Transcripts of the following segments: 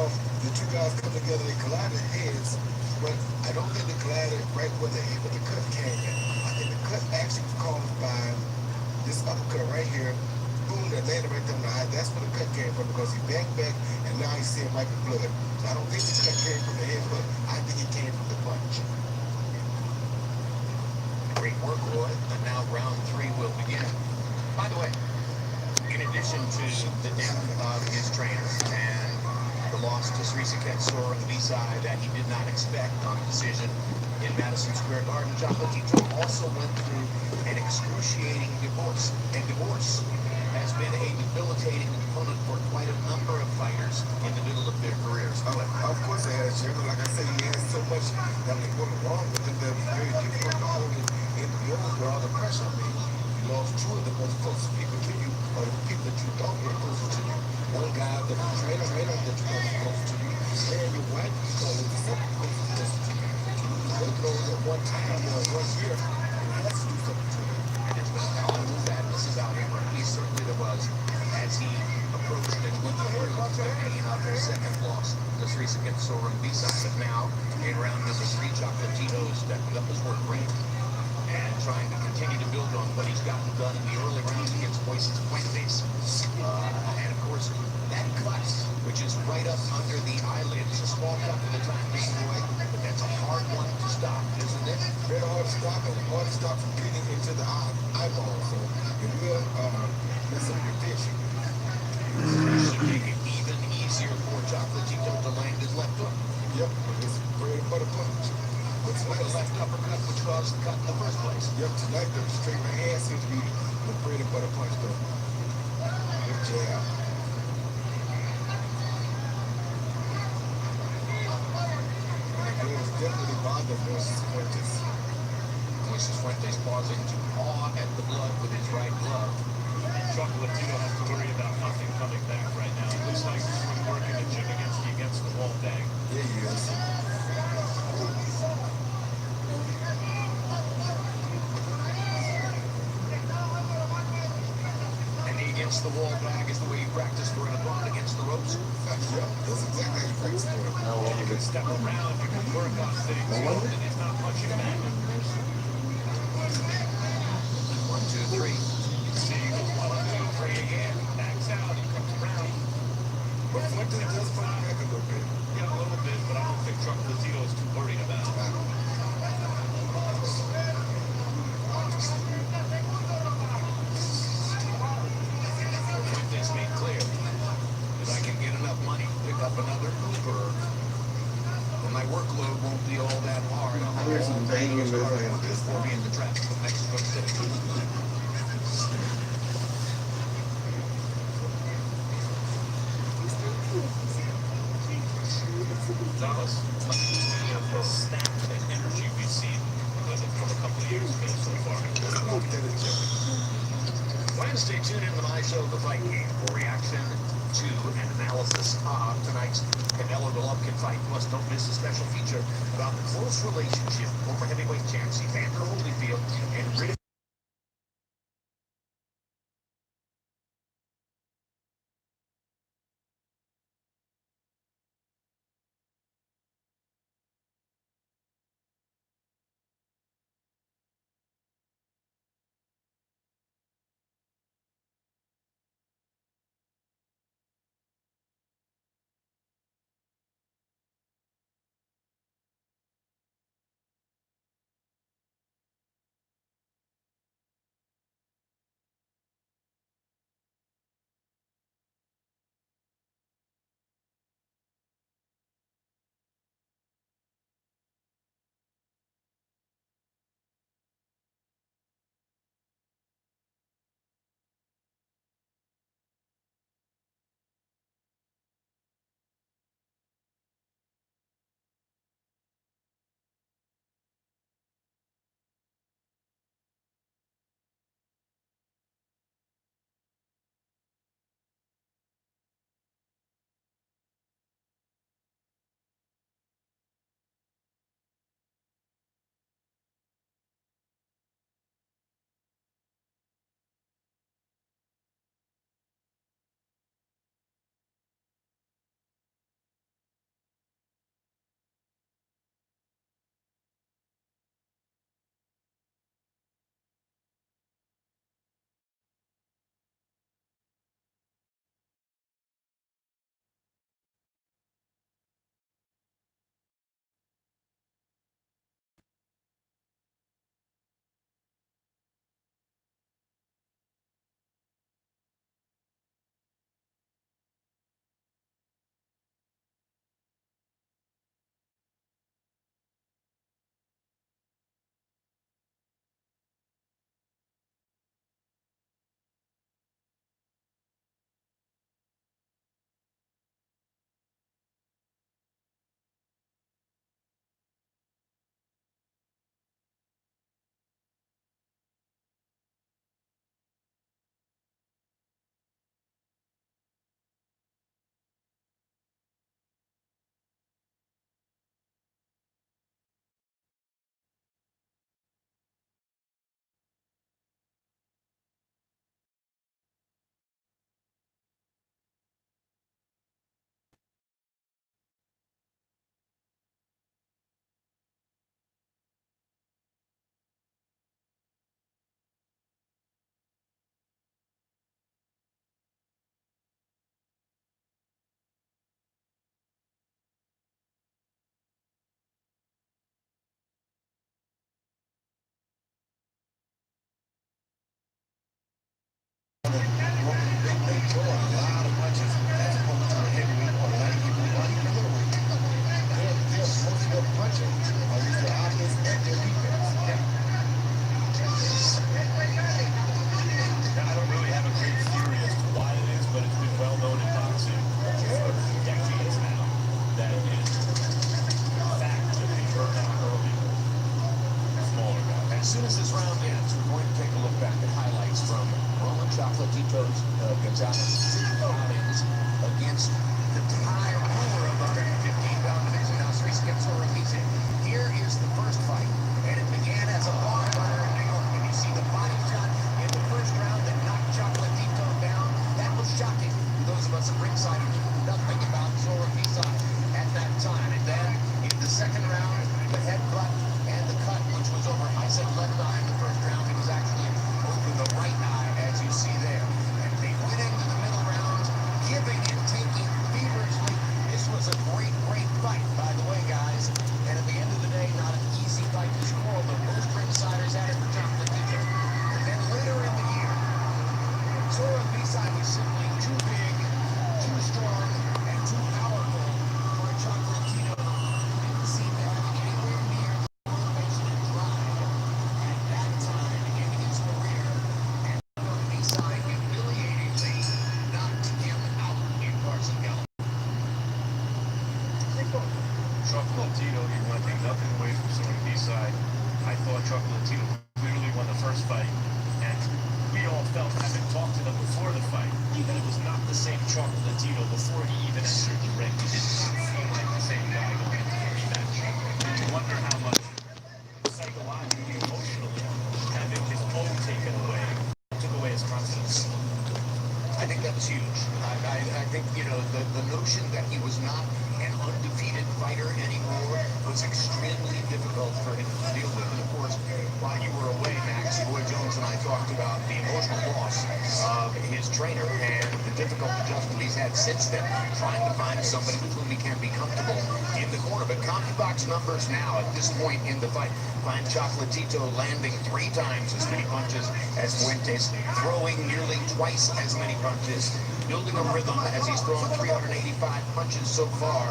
the two guys come together, they collided heads, but I don't think they collided right where the cut came in. I think the cut actually was caused by this uppercut right here. Boom, that landed right there on the eye. That's where the cut came from because he backed back and now he's seeing Michael blood. So I don't think the cut came from the head, but I think it came from the punch. Great work, Roy. And now round three will begin. By the way, in addition to the death of his trainer and the loss to Srisaket Sorangbisa that he did not expect on a decision in Madison Square Garden, Chocolatito also went through an excruciating divorce. And divorce has been a debilitating component for quite a number of fighters in the middle of their careers. Of course it has, Jimmy. Like I said, he has so much that was going wrong with him that it was very difficult to hold it in the old with all the pressure. I mean, you lost two of the most closest people to you, or the people that you thought were closest to you. One guy, the trainer that you thought was close to you, and your wife you thought was the second closest to you. To lose both of those at one time or 1 year, it has to do something to you. And it's been all the sadnesses out here. He certainly there was as he approached and went through the pain of his second loss to Srisaket Sorangbisa. But now, in round number three, Chocolatito stepping up his work rate and trying to continue to build on what he's gotten done in the early rounds against Moises Fuentes. And of course, that cut, which is right up under the eyelid, it's a small cut for the time being, right? But that's a hard one to stop, isn't it? Very hard to stop, and hard to stop from getting into the eyeball. So it will mess up your vision. Should make it even easier for Chocolatito to land his left hook. Yep, it's bread and butter punch. But With the left uppercut, which caused the cut in the first place. Yep, tonight the straight right hand seems to be the bread and butter punch, though. Good jab. And it was definitely bothered Moises Fuentes. Moises Fuentes pausing to paw at the blood with his right glove. Chocolatito has to worry about nothing coming back right now. It looks like he's been working the gym against the wall bag. Yeah, he is. And the against the wall bag is the way you practice for an opponent against the ropes. Yep, that's exactly how you practice for it. You can step around, you can work on things, and he's not punching back. 1, 2, 3. See, he goes 1, 2, 3 again. He backs out, he comes around. But Fuentes does fight back a little bit. Yeah, a little bit, but I don't think Chocolatito is too worried about it. Fuentes made clear that I can get enough money to pick up another Uber. And my workload won't be all that hard. I'll There's some banging in this hand. for me in the traffic of Mexico City. Dallas, the staff and energy we've seen from a couple of years ago so far. Wednesday, tune in to my show, The Fight Game, for reaction to and analysis of tonight's Canelo Golovkin fight. Plus, don't miss a special feature about the close relationship former heavyweight champs Evander Holyfield and Riddick. They throw a lot of punches as opposed to a heavyweight or a light heavyweight or even a middleweight. Most of their punching are use their offense and their defense. I don't really have a great theory as to why it is, but it's been well known in boxing for decades now that it is a fact that they burn out early smaller guys. As soon as this round ends, we're going to take a look back at highlights from Roman Chocolatito Gonzalez's outings against the time ruler of 115-pound division, now Srisaket Sorokici. Here is the first fight, and it began as a barn burner in New York. When you see the body shot in the first round that knocked Chocolatito down, that was shocking to those of us at ringside who knew nothing about Sorokici at that time. And then in the second round, the headbutt and the cut, which was over, I said left eye in the first round, it was actually over the right eye, as you see there. And they went into the middle round, giving and taking feverishly. This was a great, great fight, by the way, guys. And at the end of the day, not an easy fight to score, but most ringsiders had it for Chocolatito. And then later in the year, Sorokici was simply too big, too strong, and too powerful for Chocolatito. Didn't seem to have anywhere near the motivation and drive at that time in his career. And Sorokici humiliatingly knocked him out in Carson Gallop. Chocolatito, he wanted to take nothing away from Sorokici. I thought Chocolatito clearly won the first fight, and we all felt, having talked to them before the fight, that it was not the same Chocolatito before he even entered the ring. He did not feel like the same guy going into the rematch. You wonder how much psychologically, emotionally, having his own taken away, took away his confidence. I think that was huge. I think, you know, the notion that he was not an undefeated fighter anymore was extremely difficult for him to deal with. And of course, while you were away, Max, Roy Jones and I talked about the emotional loss of his trainer and the difficult adjustment he's had since then, trying to find somebody with whom he can be comfortable in the corner. But CompuBox numbers now at this point in the fight find Chocolatito landing 3 times as many punches as Fuentes, throwing nearly twice as many punches, building a rhythm as he's thrown 385 punches so far,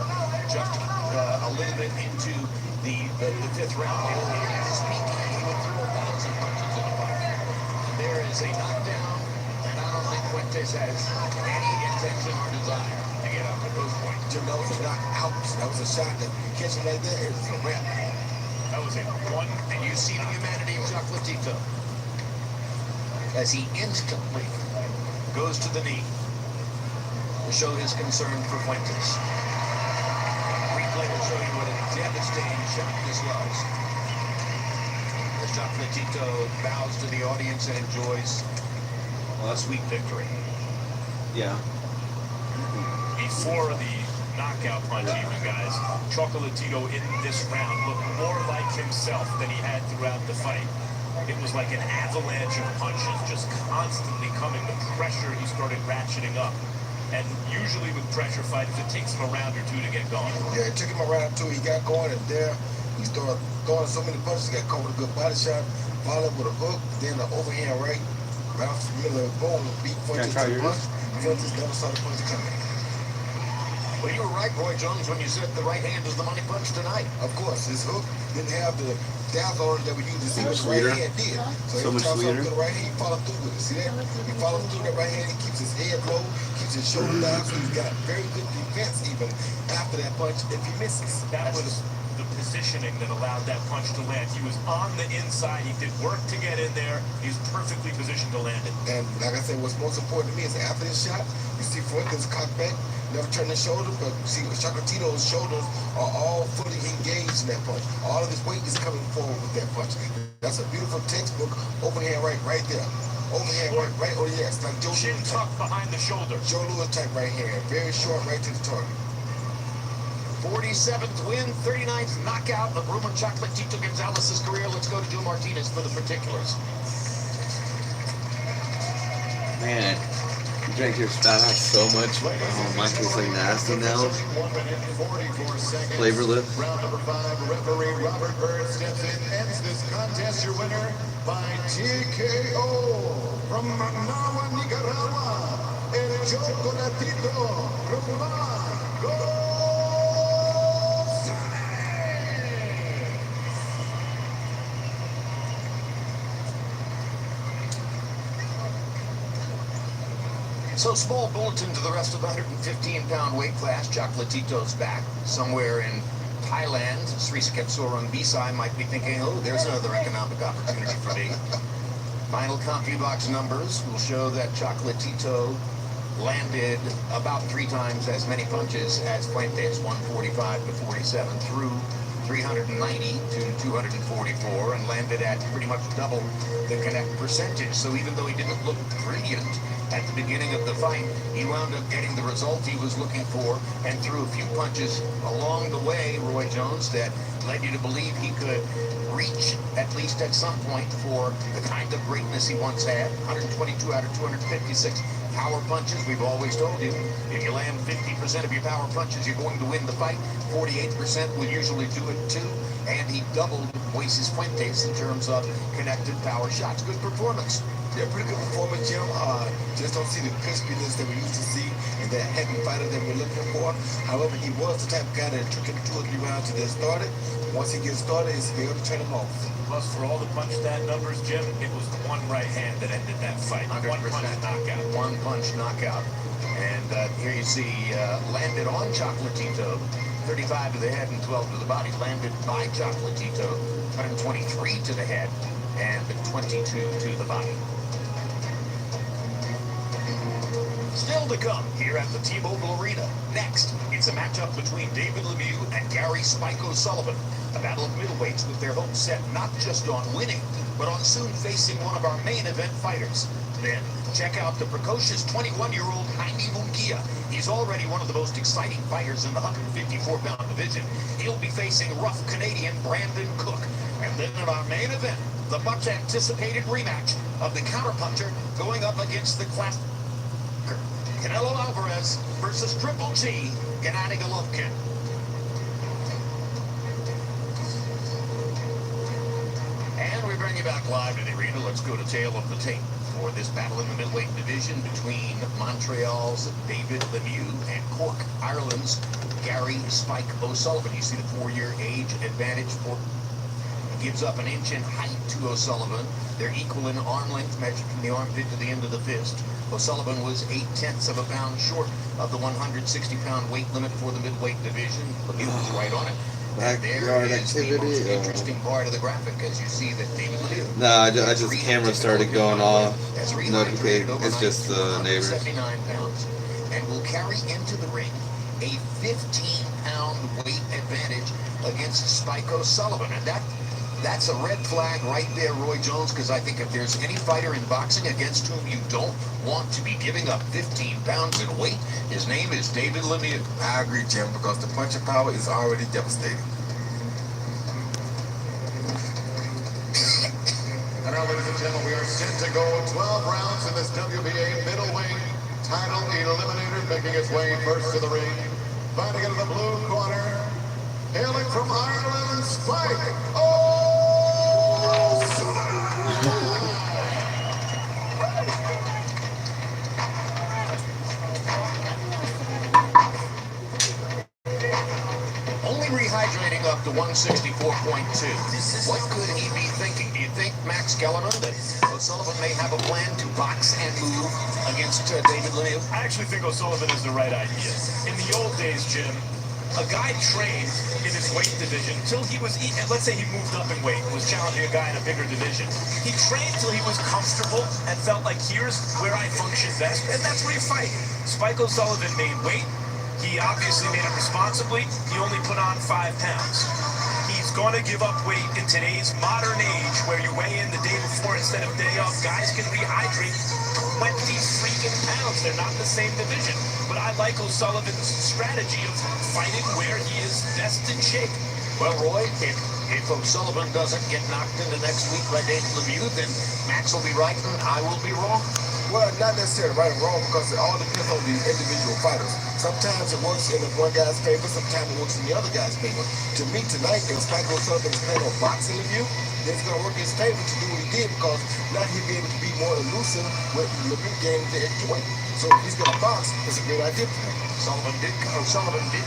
just a little bit into the 5th round. At his peak, he would throw 1,000 punches in a fight. There is a knockdown, and I don't think Fuentes has any intention or desire to get up at those points. Jim, that was a knockout. That was a shot that you catch him like that, it's a wrap. That was a one, and you see the humanity of Chocolatito as he instantly goes to the knee to show his concern for Fuentes. Replay will show you what a devastating shot this was. As Chocolatito bows to the audience and enjoys a sweet victory. Yeah. Before the knockout punch, even, guys, Chocolatito in this round looked more like himself than he had throughout the fight. It was like an avalanche of punches just constantly coming. The pressure he started ratcheting up. And usually with pressure fighters, it takes him a round or 2 to get going. Yeah, it took him a round 2. He got going, and there he started throwing so many punches. He got caught with a good body shot, followed with a hook, then the overhand right, bounced to the middle of the bone, beat Fuentes to the punch. Fuentes never saw the punch coming. Well, you were right, Roy Jones, when you said the right hand is the money punch tonight. Of course, his hook didn't have the dazzle on it that we usually see what the right hand did. So every time something to the right hand, he followed through with it. See that? He followed through that right hand. He keeps his head low, keeps his shoulder down, so he's got very good defense even after that punch if he misses. That was the positioning that allowed that punch to land. He was on the inside. He did work to get in there. He's perfectly positioned to land it. And like I said, what's most important to me is that after this shot, you see Fuentes cock back, never turn his shoulder, but you see Chocolatito's shoulders are all fully engaged in that punch. All of his weight is coming forward with that punch. That's a beautiful textbook overhand right there. Overhand right, oh yes, like Joe Chin Louis tuck type. behind the shoulder. Joe Louis type right hand, very short, right to the target. 47th win, 39th knockout of Roman Chocolatito Gonzalez's career. Let's go to Joe Martinez for the particulars. Man, you drank your stout house so much. Oh, mine tastes like nasty now. Flavorless. Round number 5, referee Robert Bird steps in, ends this contest. Your winner by TKO from Managua, Nicaragua. Chocolatito Román González. So, small bulletin to the rest of the 115-pound weight class. Chocolatito's back somewhere in Thailand. Srisaket Sorong-Bisai might be thinking, oh, there's another economic opportunity for me. Final CompuBox numbers will show that Chocolatito landed about 3 times as many punches as Fuentes, 145 to 47, threw 390 to 244, and landed at pretty much double the connect percentage. So even though he didn't look brilliant at the beginning of the fight, he wound up getting the result he was looking for and threw a few punches along the way, Roy Jones, that led you to believe he could reach, at least at some point, for the kind of greatness he once had. 122 out of 256 power punches. We've always told you, if you land 50% of your power punches, you're going to win the fight. 48% will usually do it too. And he doubled Moises Fuentes in terms of connected power shots. Good performance. Yeah, pretty good performance, Jim. Just don't see the crispiness that we used to see in that heavy fighter that we're looking for. However, he was the type of guy that took him 2 or 3 rounds to get started. Once he gets started, he's able to turn him off. Plus, for all the punch stat numbers, Jim, it was one right hand that ended that fight. 100% One punch knockout. One punch knockout. And here you see landed on Chocolatito. 35 to the head and 12 to the body. Landed by Chocolatito. 123 to the head and 22 to the body. Still to come here at the T-Mobile Arena. Next, it's a matchup between David Lemieux and Gary Spike O'Sullivan. A battle of middleweights with their hopes set not just on winning, but on soon facing one of our main event fighters. Then, check out the precocious 21-year-old Jaime Munguia. He's already one of the most exciting fighters in the 154-pound division. He'll be facing rough Canadian Brandon Cook. And then in our main event, the much-anticipated rematch of the counterpuncher going up against the class Canelo Alvarez versus Triple G, Gennady Golovkin. And we bring you back live to the arena. Let's go to tail of the tape for this battle in the middleweight division between Montreal's David Lemieux and Cork, Ireland's Gary Spike O'Sullivan. You see the 4-year age advantage for gives up an inch in height to O'Sullivan. They're equal in arm length, measured from the armpit to the end of the fist. O'Sullivan was 0.8 of a pound short of the 160-pound weight limit for the midweight division. Lemieux was right on it. And there is the most interesting part of the graphic, as you see that David Lemieux. No, I just camera started going off. Notification. It's just the neighbors. 79 pounds, and will carry into the ring a 15-pound weight advantage against Spike O'Sullivan, and that's a red flag right there, Roy Jones, because I think if there's any fighter in boxing against whom you don't want to be giving up 15 pounds in weight, his name is David Lemieux. I agree, Jim, because the punching power is already devastating. And now, ladies and gentlemen, we are set to go 12 rounds in this WBA middleweight title eliminator, making his way first to the ring. Fighting in the blue corner, hailing from Ireland, Spike O'Sullivan. Only rehydrating up to 164.2. What could he be thinking? Do you think, Max Kellerman, that O'Sullivan may have a plan to box and move against David Lemieux? I actually think O'Sullivan is the right idea. In the old days, Jim, a guy trained in his weight division till he was, let's say he moved up in weight, was challenging a guy in a bigger division. He trained till he was comfortable and felt like, here's where I function best, and that's where you fight. Spike O'Sullivan made weight. He obviously made it responsibly. He only put on 5 pounds. He's going to give up weight in today's modern age where you weigh in the day before instead of day of. Guys can rehydrate 20 freaking pounds. They're not in the same division. But I like O'Sullivan's strategy of fighting where he is best in shape. Well, Roy, if O'Sullivan doesn't get knocked into next week by David Lemieux, then Max will be right and I will be wrong. Well, not necessarily right or wrong, because it all depends on the individual fighters. Sometimes it works in one guy's favor, sometimes it works in the other guy's favor. To me tonight, if Spike O'Sullivan is playing on boxing Lemieux, then it's going to work in his favor to do what he did because now he'll be able to be more elusive with Lemieux gaining the extra weight. So if he's gonna box, it's a great idea for him. Sullivan did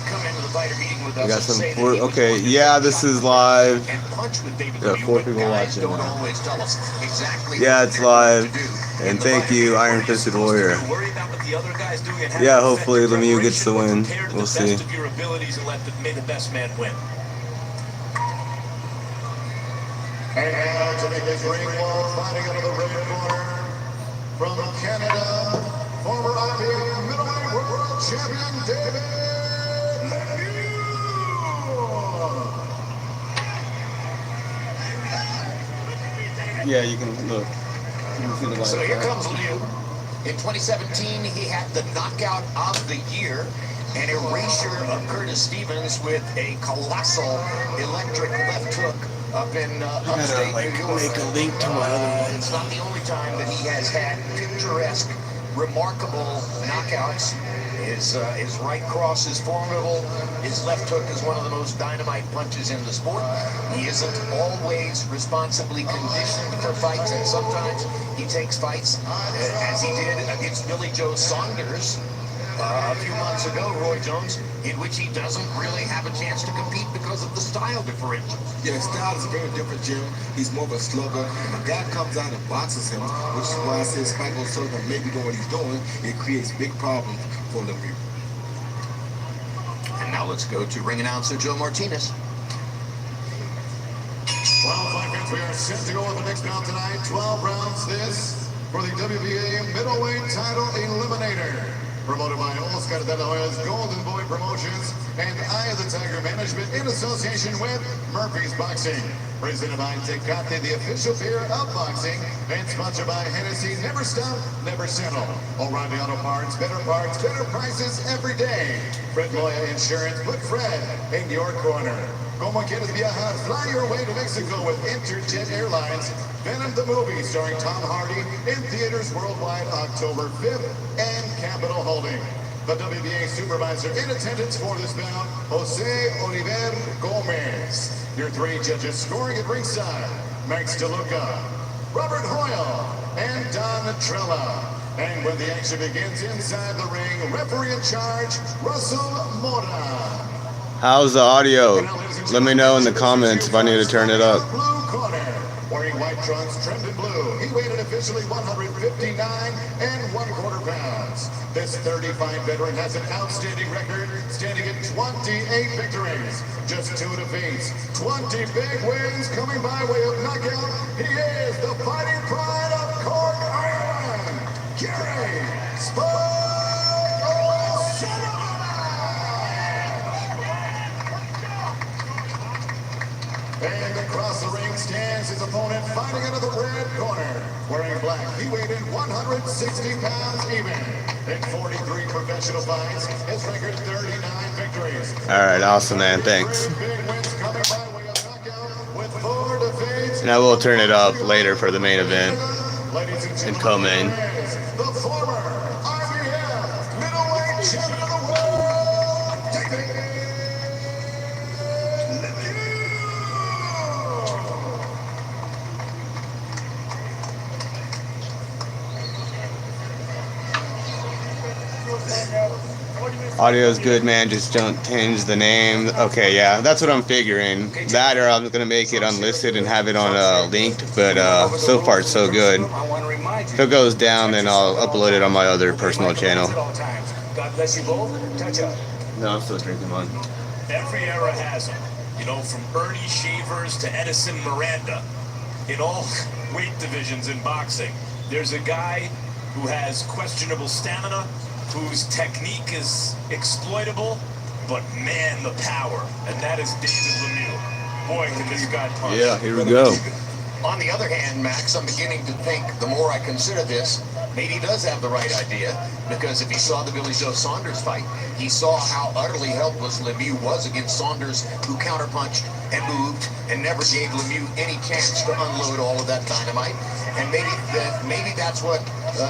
come into the fighter meeting with us. We got and some say that four, he was okay, going to yeah, take this shots is live. and punch with David Got Lemieux, 4 but people guys watching don't now. always tell us exactly Yeah, what it's they're going live. to do. And In the thank fighter you, meeting, Iron what are you Fisted supposed to Warrior. do? Worry about what the other guys doing and have Yeah, effective hopefully Lemieux gets the preparation, win. prepare to We'll the see. best of your abilities and may the best man win. And now to make his ring walk, fighting out of the red corner from Canada, former IBF middleweight world champion David Lemieux. Yeah, you can look. You can see the So live here chat. comes Lemieux. In 2017, he had the knockout of the year, an erasure of Curtis Stevens with a colossal electric left hook up in upstate New York. make a link to my other one. It's not the only time that he has had picturesque, remarkable knockouts. His right cross is formidable. His left hook is one of the most dynamite punches in the sport. He isn't always responsibly conditioned for fights, and sometimes he takes fights, as he did against Billy Joe Saunders a few months ago, Roy Jones, in which he doesn't really have a chance to compete because of the style differential. Yeah, his style is very different, Jim. He's more of a slugger. If a guy comes out and boxes him, which is why I said Spike O'Sullivan may be doing what he's doing, it creates big problems for Lemieux. And now let's go to ring announcer Joe Martinez. Well, my friends, we are set to go with the next round tonight. 12 rounds this for the WBA middleweight title eliminator. Promoted by Oscar de la Hoya's Golden Boy Promotions and Eye of the Tiger Management in association with Murphy's Boxing. Presented by Tecate, the official beer of boxing, and sponsored by Hennessy. Never stop, never settle. O'Reilly Auto Parts, better prices every day. Fred Moya Insurance, put Fred in your corner. Como quieres viajar, fly your way to Mexico with Interjet Airlines. Venom the movie starring Tom Hardy in theaters worldwide October 5th, and Capital Holding. The WBA supervisor in attendance for this bout, Jose Oliver Gomez. Your 3 judges scoring at ringside, Max DeLuca, Robert Hoyle, and Don Trella. And when the action begins inside the ring, referee in charge, Russell Mora. How's the audio? Let me know in the comments if I need to turn it up. Blue corner, wearing white trunks trimmed in blue. He weighed in officially 159.25 pounds. This 35 veteran has an outstanding record, standing at 28 victories, just 2 defeats, 20 big wins coming by way of knockout. He is the fighting pride of Cork Island, Gary Spike O'Sullivan. And across the ring stands his opponent, fighting out of the red corner. Wearing black, he weighed in 160 pounds even. In 43 professional fights, his record 39 victories. Alright, awesome, man. Thanks. Big wins coming by way of knockout with 4 defeats. And I will turn it up later for the main event Ladies and and gentlemen, co-main. the former IBF middleweight champion of the world, David Lemieux. Audio is good, man. Just don't change the name. Okay, yeah, that's what I'm figuring. That or I'm gonna make it unlisted and have it on linked. But so far it's so good. If it goes down, then I'll upload it on my other personal channel. God bless you both. Touch up. No, I'm still drinking one. Every era has them. You know, from Ernie Shavers to Edison Miranda. In all weight divisions in boxing, there's a guy who has questionable stamina, whose technique is exploitable, but man, the power. And that is David Lemieux. Boy, can this guy punch. Yeah, here we go. On the other hand, Max, I'm beginning to think, the more I consider this, maybe he does have the right idea, because if he saw the Billy Joe Saunders fight, he saw how utterly helpless Lemieux was against Saunders, who counterpunched and moved and never gave Lemieux any chance to unload all of that dynamite. And maybe that's what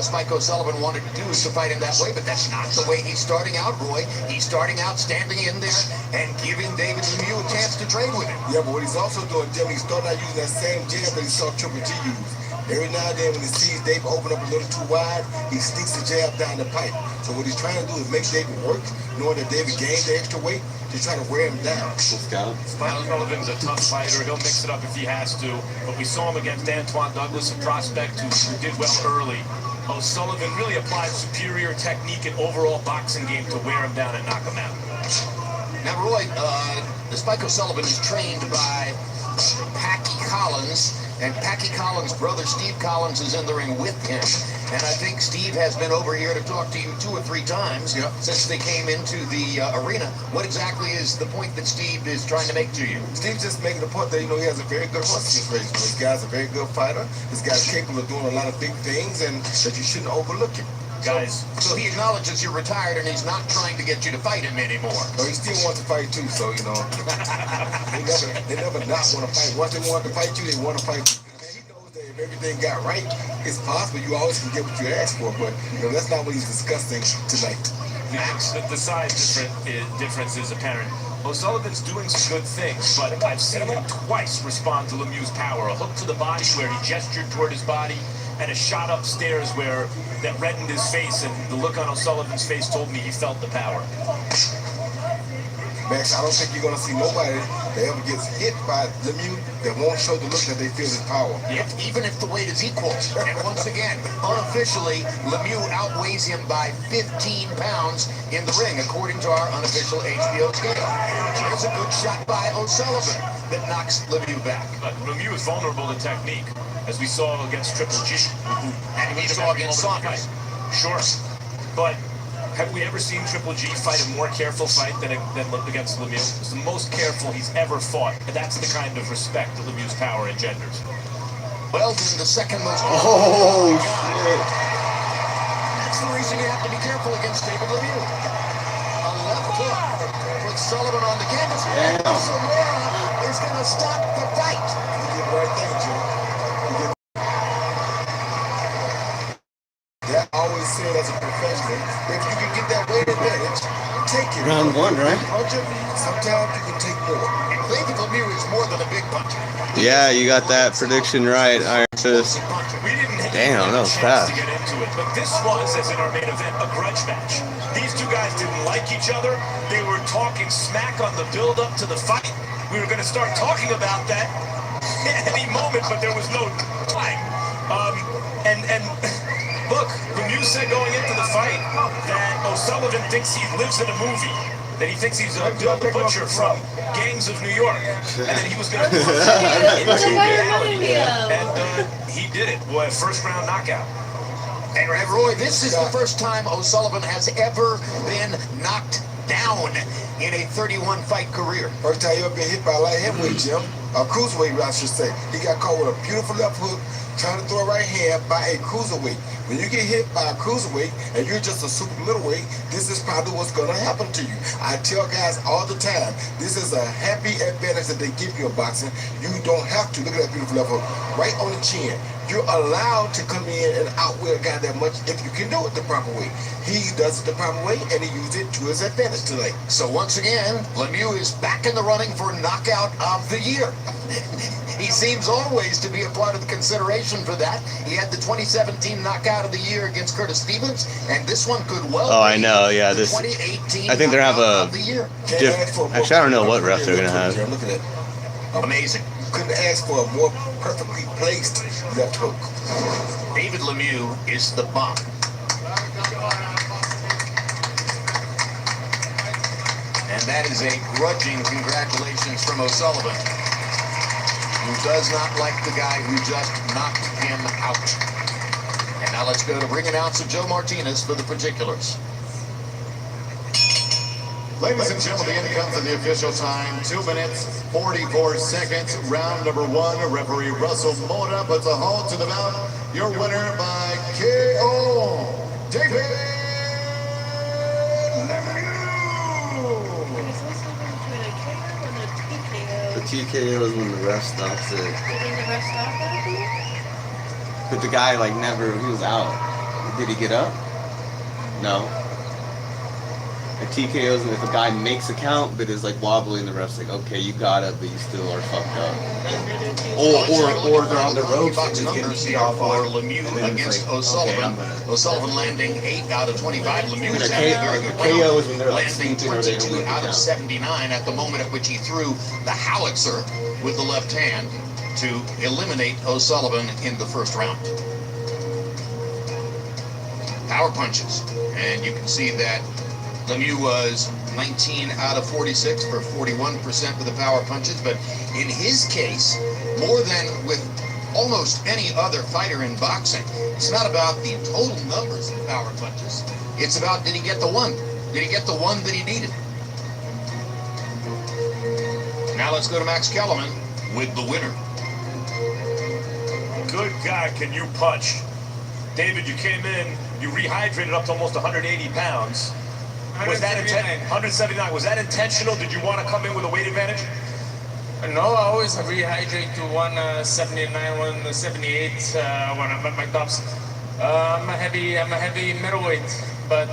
Spike O'Sullivan wanted to do, is to fight him that way, but that's not the way he's starting out, Roy. He's starting out standing in there and giving David Lemieux a chance to trade with him. Yeah, but what he's also doing, Jim, he started out using that same jab that he saw Triple G use. Every now and then when he sees David open up a little too wide, he sneaks the jab down the pipe. So what he's trying to do is make David work, knowing that David gained the extra weight to try to wear him down. Sullivan's a tough fighter. He'll mix it up if he has to. But we saw him against Antoine Douglas, a prospect who did well early. O'Sullivan really applied superior technique and overall boxing game to wear him down and knock him out. Now, Roy, Spike O'Sullivan is trained by Packy Collins, and Packy Collins' brother Steve Collins is in the ring with him. And I think Steve has been over here to talk to you 2 or 3 times since they came into the arena. What exactly is the point that Steve is trying to make to you? Steve's just making the point that, he has a very good horse in his race. This guy's a very good fighter. This guy's capable of doing a lot of big things, and that you shouldn't overlook him. Guys, so he acknowledges you're retired and he's not trying to get you to fight him anymore. No, he still wants to fight too, so, they never not want to fight. Once they want to fight you, they want to fight you. He knows that if everything got right, it's possible you always can get what you ask for, but, that's not what he's discussing tonight. The size difference is apparent. O'Sullivan's doing some good things, but I've seen him twice respond to Lemieux's power. A hook to the body where he gestured toward his body, and a shot upstairs that reddened his face, and the look on O'Sullivan's face told me he felt the power. Max, I don't think you're going to see nobody that ever gets hit by Lemieux that won't show the look that they feel his power. Yeah, even if the weight is equal. And once again, unofficially, Lemieux outweighs him by 15 pounds in the ring, according to our unofficial HBO scale. Here's a good shot by O'Sullivan that knocks Lemieux back. But Lemieux is vulnerable to technique, as we saw against Triple G. And we saw against Saunders. Sure. But have we ever seen Triple G fight a more careful fight than against Lemieux? It's the most careful he's ever fought. And that's the kind of respect that Lemieux's power engenders. Well, then the second most... Oh, shit. That's the reason you have to be careful against David Lemieux. A left hook puts Sullivan on the canvas. And Samora is going to stop the fight. You did the right thing, Jim. That I always said as a professional, if you can get that weight advantage, take it. Round 1, right? Puncher, sometimes you can take more. And David Lemieux is more than a big puncher. Yeah, you got that prediction right, Iron Fist. We didn't have Damn, that a was chance fast. to get into it, but this was, as in our main event, a grudge match. These two guys didn't like each other. They were talking smack on the build-up to the fight. We were going to start talking about that any moment, but there was no time. And look, Lemieux said going into the fight that O'Sullivan thinks he lives in a movie, that he thinks he's Bill the Butcher from Gangs of New York, and that he was going to put it into reality. And he did it. Boy, first round knockout. And Roy, this is the first time O'Sullivan has ever been knocked down in a 31-fight career. First time you ever been hit by a light heavyweight, Jim. A cruiserweight, I should say. He got caught with a beautiful left hook, trying to throw a right hand by a cruiserweight. When you get hit by a cruiserweight and you're just a super middleweight, this is probably what's going to happen to you. I tell guys all the time, this is a happy advantage that they give you in boxing. You don't have to. Look at that beautiful left hook right on the chin. You're allowed to come in and outweigh a guy that much if you can do it the proper way. He does it the proper way, and he used it to his advantage tonight. So once again, Lemieux is back in the running for knockout of the year. He seems always to be a part of the consideration for that. He had the 2017 knockout of the year against Curtis Stevens, and this one could well Oh, be I know, yeah. the This, 2018 I think they have knockout a of the year. actually, I don't know what ref they're gonna have. Look at that. Amazing. Couldn't ask for a more perfectly placed left hook. David Lemieux is the bomb. And that is a grudging congratulations from O'Sullivan, who does not like the guy who just knocked him out. And now let's go to ring announcer Joe Martinez for the particulars. Ladies and gentlemen, the end comes of the official time. 2 minutes, 44 seconds. Round number 1. Referee Russell Mota puts a halt to the bout. Your winner by KO, David Lemieux. The TKO is when the ref stops it. But the guy, he was out. Did he get up? No. The TKOs, and if a guy makes a count but is like wobbling, the ref's like, okay, you got it, but you still are fucked up. Or they're on the ropes and just getting beat off for on. Lemieux And then it's against like, O'Sullivan. okay, I'm gonna. O'Sullivan landing 8 out of 25. Lemieux is And a having a very good KO is when round, they're like landing sleeping or they don't 22 make it out down. of 79 at the moment at which he threw the howitzer with the left hand to eliminate O'Sullivan in the first round. Power punches, and you can see that Lemieux was 19 out of 46 for 41% with the power punches, but in his case, more than with almost any other fighter in boxing, it's not about the total numbers of power punches. It's about, did he get the one? Did he get the one that he needed? Now let's go to Max Kellerman with the winner. Good God, can you punch? David, you came in, you rehydrated up to almost 180 pounds. Was that 179? Was that intentional? Did you want to come in with a weight advantage? No, I always rehydrate to 179, 178 when I'm at my tops. I'm a heavy middleweight, but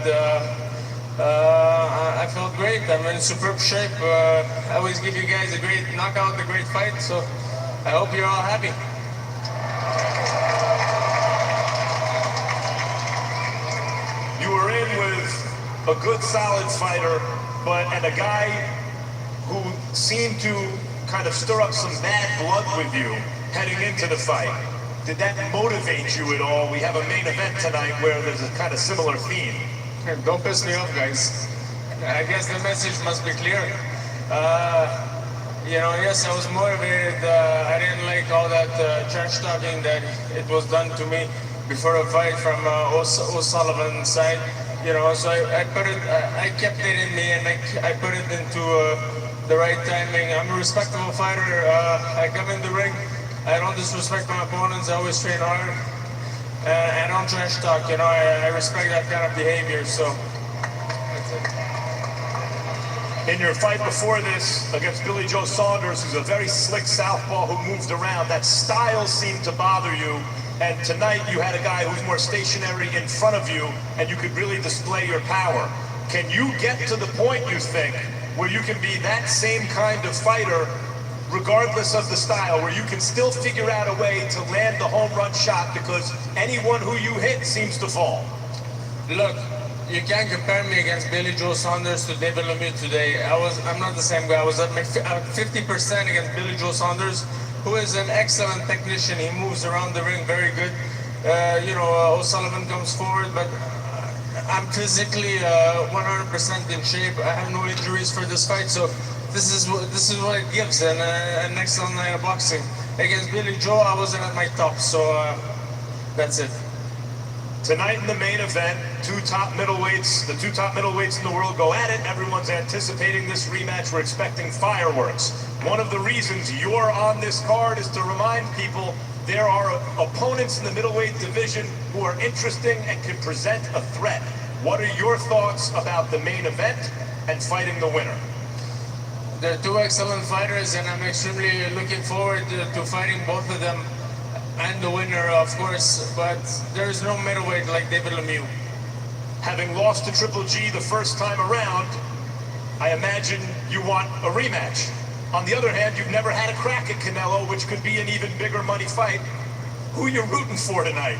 I felt great. I'm in superb shape. I always give you guys a great knockout, a great fight. So I hope you're all happy. You were in with a good, solid fighter, and a guy who seemed to kind of stir up some bad blood with you heading into the fight. Did that motivate you at all? We have a main event tonight where there's a kind of similar theme. Don't piss me off, guys. I guess the message must be clear. Yes, I was motivated. I didn't like all that trash talking that it was done to me before a fight from O'Sullivan's side. So I kept it in me, and I put it into the right timing. I'm a respectable fighter. I come in the ring. I don't disrespect my opponents. I always train hard. I don't trash talk. I respect that kind of behavior. So that's it. In your fight before this against Billy Joe Saunders, who's a very slick southpaw who moved around, that style seemed to bother you. And tonight you had a guy who's more stationary in front of you, and you could really display your power. Can you get to the point, you think, where you can be that same kind of fighter, regardless of the style, where you can still figure out a way to land the home run shot because anyone who you hit seems to fall? Look, you can't compare me against Billy Joe Saunders to David Lemieux today. I'm not the same guy. I was at 50% against Billy Joe Saunders, who is an excellent technician. He moves around the ring very good. O'Sullivan comes forward, but I'm physically 100% in shape. I have no injuries for this fight, so this is what it gives, and an excellent night of boxing. Against Billy Joe, I wasn't at my top, so that's it. Tonight in the main event, the two top middleweights in the world go at it. Everyone's anticipating this rematch. We're expecting fireworks. One of the reasons you're on this card is to remind people there are opponents in the middleweight division who are interesting and can present a threat. What are your thoughts about the main event and fighting the winner? They're two excellent fighters, and I'm extremely looking forward to fighting both of them. And the winner, of course, but there is no middleweight like David Lemieux. Having lost to Triple G the first time around, I imagine you want a rematch. On the other hand, you've never had a crack at Canelo, which could be an even bigger money fight. Who are you rooting for tonight?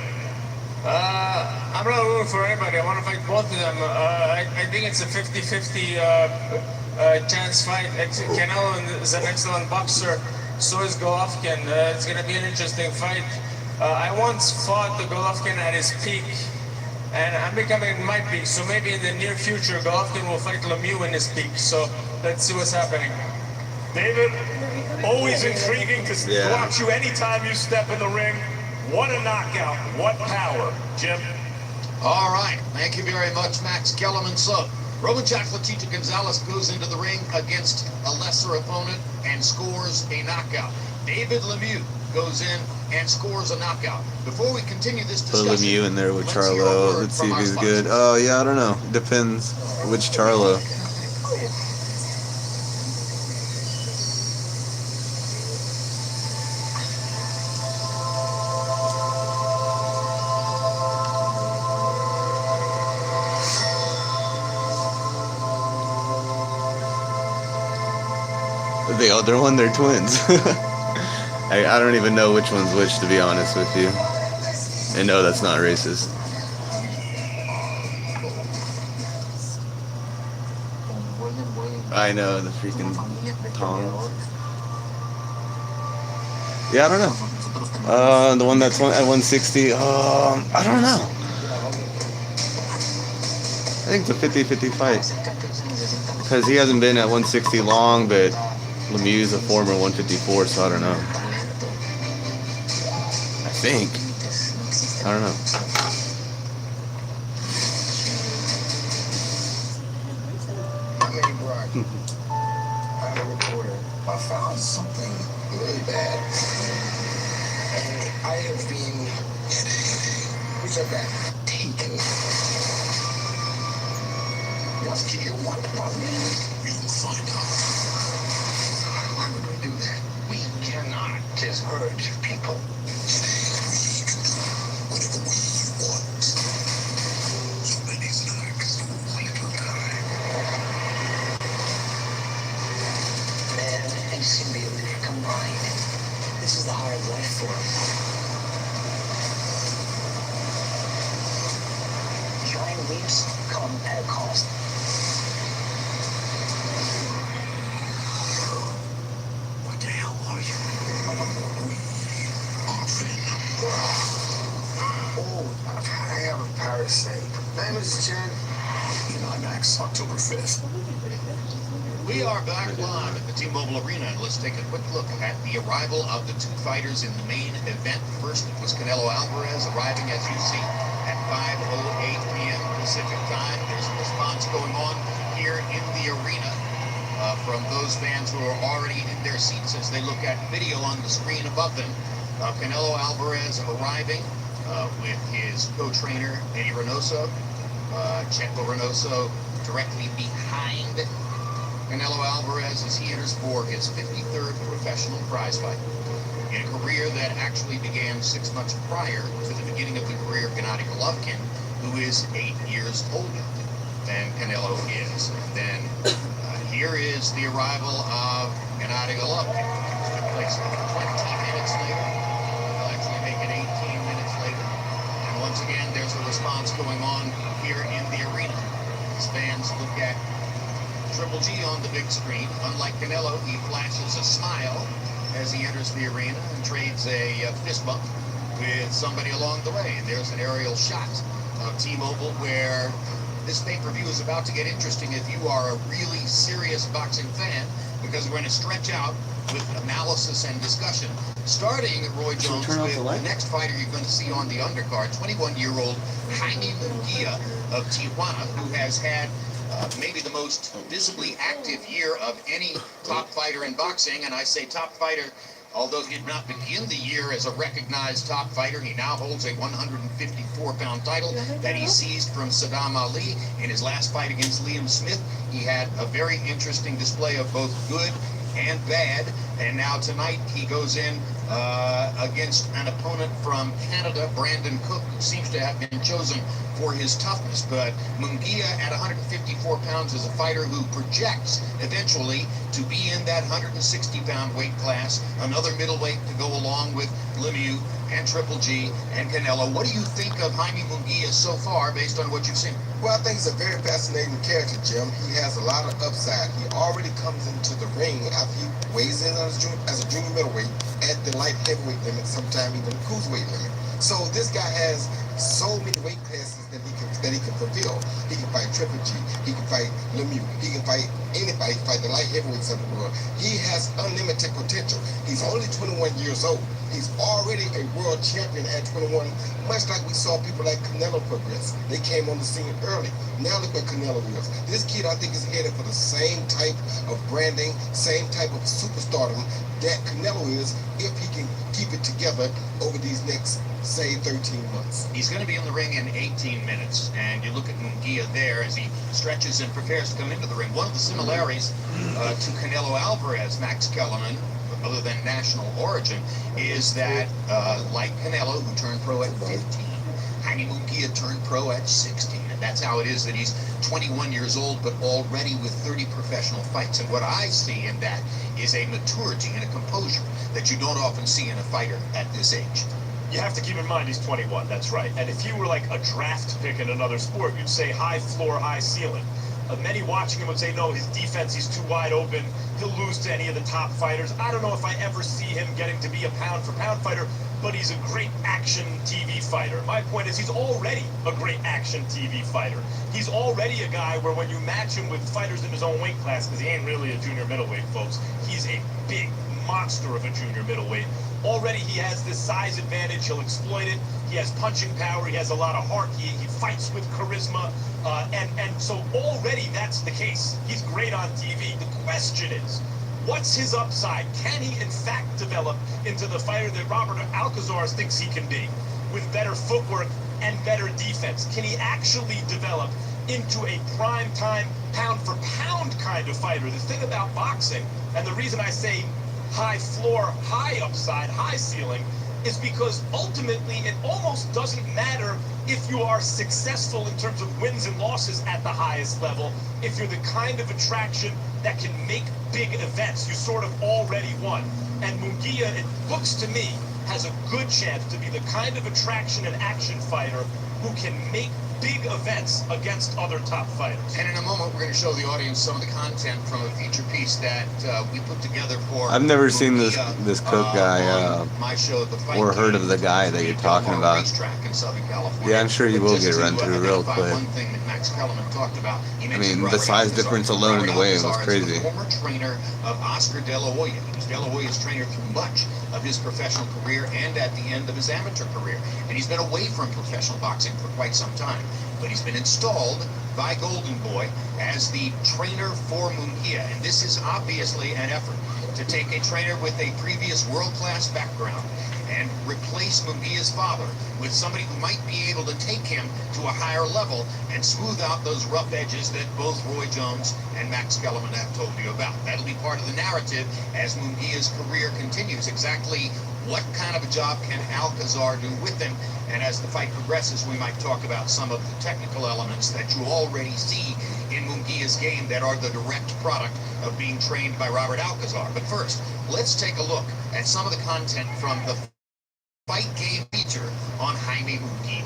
I'm not rooting for anybody. I want to fight both of them. I think it's a 50-50 chance fight. Canelo is an excellent boxer. So is Golovkin. It's going to be an interesting fight. I once fought the Golovkin at his peak, and I'm becoming my peak. So maybe in the near future, Golovkin will fight Lemieux in his peak. So let's see what's happening. David, always intriguing to watch you anytime you step in the ring. What a knockout. What power. Jim? All right. Thank you very much, Max Kellerman. So, Roman Chocolatito Gonzalez goes into the ring against a lesser opponent and scores a knockout. David Lemieux goes in and scores a knockout. Before we continue this discussion, Put Lemieux in there with let's hear a Charlo. word Let's see from if our he's sponsors. good. Oh, yeah, I don't know. Depends which Charlo. The other one, they're twins. I don't even know which one's which, to be honest with you. And no, that's not racist. I know, the freaking tongs. Yeah, I don't know. The one that's at 160, I don't know. I think it's a 50-50 fight. Because he hasn't been at 160 long, but Lemieux's a former 154, so I don't know. I think. I don't know. I'm a reporter. I found something really bad. And I have been taken. What do you want from me? You will find out. Why would we do that? We cannot just hurt people. Whatever we want. So many snacks, little time. Man and symbiote combined. This is the hard life form. Giant leaps come at a cost. What the hell are you? Oh, I have a parasite. Name is Jen. IMAX, October 5th. We are back live at the T-Mobile Arena, and let's take a quick look at the arrival of the two fighters in the main event. First, it was Canelo Alvarez arriving, as you see, at 5:08 p.m. Pacific time. There's a response going on here in the arena from those fans who are already in their seats as they look at video on the screen above them. Canelo Alvarez arriving with his co-trainer, Eddie Reynoso. Checo Reynoso directly behind Canelo Alvarez as he enters for his 53rd professional prize fight. In a career that actually began 6 months prior to the beginning of the career of Gennady Golovkin, who is 8 years older than Canelo is. And then here is the arrival of Gennady Golovkin, which took place 20 minutes later. They'll actually make it 18 minutes later. And once again, there's a response going on here in the arena. As fans look at Triple G on the big screen. Unlike Canelo, he flashes a smile as he enters the arena and trades a fist bump with somebody along the way. And there's an aerial shot of T-Mobile where this pay-per-view is about to get interesting if you are a really serious boxing fan, because we're going to stretch out with analysis and discussion, starting, Roy Jones, with the next fighter you're going to see on the undercard, 21-year-old Jaime Munguia of Tijuana, who has had maybe the most visibly active year of any top fighter in boxing. And I say top fighter, although he did not begin the year as a recognized top fighter. He now holds a 154-pound title that he seized from Saddam Ali in his last fight against Liam Smith. He had a very interesting display of both good and bad, and now tonight he goes in against an opponent from Canada, Brandon Cook, who seems to have been chosen for his toughness. But Munguia at 154 pounds is a fighter who projects eventually to be in that 160-pound weight class, another middleweight to go along with Lemieux and Triple G and Canelo. What do you think of Jaime Munguia so far, based on what you've seen? Well, I think he's a very fascinating character, Jim. He has a lot of upside. He already comes into the ring after he weighs in as a junior middleweight at the light heavyweight limit, sometime even the cruiserweight limit. So this guy has so many weight classes that he can fulfill. He can fight Triple G. He can fight Lemieux. He can fight anybody. Fight the light heavyweights of the world. He has unlimited potential. He's only 21 years old. He's already a world champion at 21, much like we saw people like Canelo progress. They came on the scene early. Now look what Canelo is. This kid, I think, is headed for the same type of branding, same type of superstardom that Canelo is, if he can keep it together over these next, say, 13 months. He's going to be in the ring in 18 minutes, and you look at Munguia there as he stretches and prepares to come into the ring. One of the similarities to Canelo Alvarez, Max Kellerman, other than national origin, is that like Canelo, who turned pro at 15, Jaime Munguia turned pro at 16. That's how it is that he's 21 years old, but already with 30 professional fights. And what I see in that is a maturity and a composure that you don't often see in a fighter at this age. You have to keep in mind he's 21, that's right. And if he were like a draft pick in another sport, you'd say high floor, high ceiling. Many watching him would say, no, his defense, he's too wide open. He'll lose to any of the top fighters. I don't know if I ever see him getting to be a pound-for-pound fighter, but he's a great action TV fighter. My point is he's already a great action TV fighter. He's already a guy where when you match him with fighters in his own weight class, because he ain't really a junior middleweight, folks, he's a big monster of a junior middleweight. Already he has this size advantage. He'll exploit it. He has punching power. He has a lot of heart. He fights with charisma. And so already that's the case. He's great on TV. The question is, what's his upside? Can he in fact develop into the fighter that Robert Alcazar thinks he can be, with better footwork and better defense? Can he actually develop into a prime time pound for pound kind of fighter? The thing about boxing, and the reason I say high floor, high upside, high ceiling, is because ultimately it almost doesn't matter if you are successful in terms of wins and losses at the highest level. If you're the kind of attraction that can make big events, you sort of already won. And Munguia, it looks to me, has a good chance to be the kind of attraction and action fighter who can make big events against other top fighters. And in a moment, we're going to show the audience some of the content from a feature piece that we put together for. I've never seen this Cook guy on my show, The Fight or heard Game, of the guy that you're talking about. racetrack in Southern California. Yeah, I'm sure you will Just get to run through real identify quick. One thing that Max Kellerman talked about. He I mentioned mean, the Robert size Alcazar. difference alone in the Robert weigh was Alcazar is crazy. the former trainer of Oscar De La Hoya. He was De La Hoya's trainer through much of his professional career and at the end of his amateur career. And he's been away from professional boxing for quite some time. But he's been installed by Golden Boy as the trainer for Munguia. And this is obviously an effort to take a trainer with a previous world-class background and replace Munguia's father with somebody who might be able to take him to a higher level and smooth out those rough edges that both Roy Jones and Max Kellerman have told you about. That'll be part of the narrative as Munguia's career continues. Exactly what kind of a job can Alcazar do with him? And as the fight progresses, we might talk about some of the technical elements that you already see in Munguia's game that are the direct product of being trained by Robert Alcazar. But first, let's take a look at some of the content from the Fight Game feature on Jaime Munguia.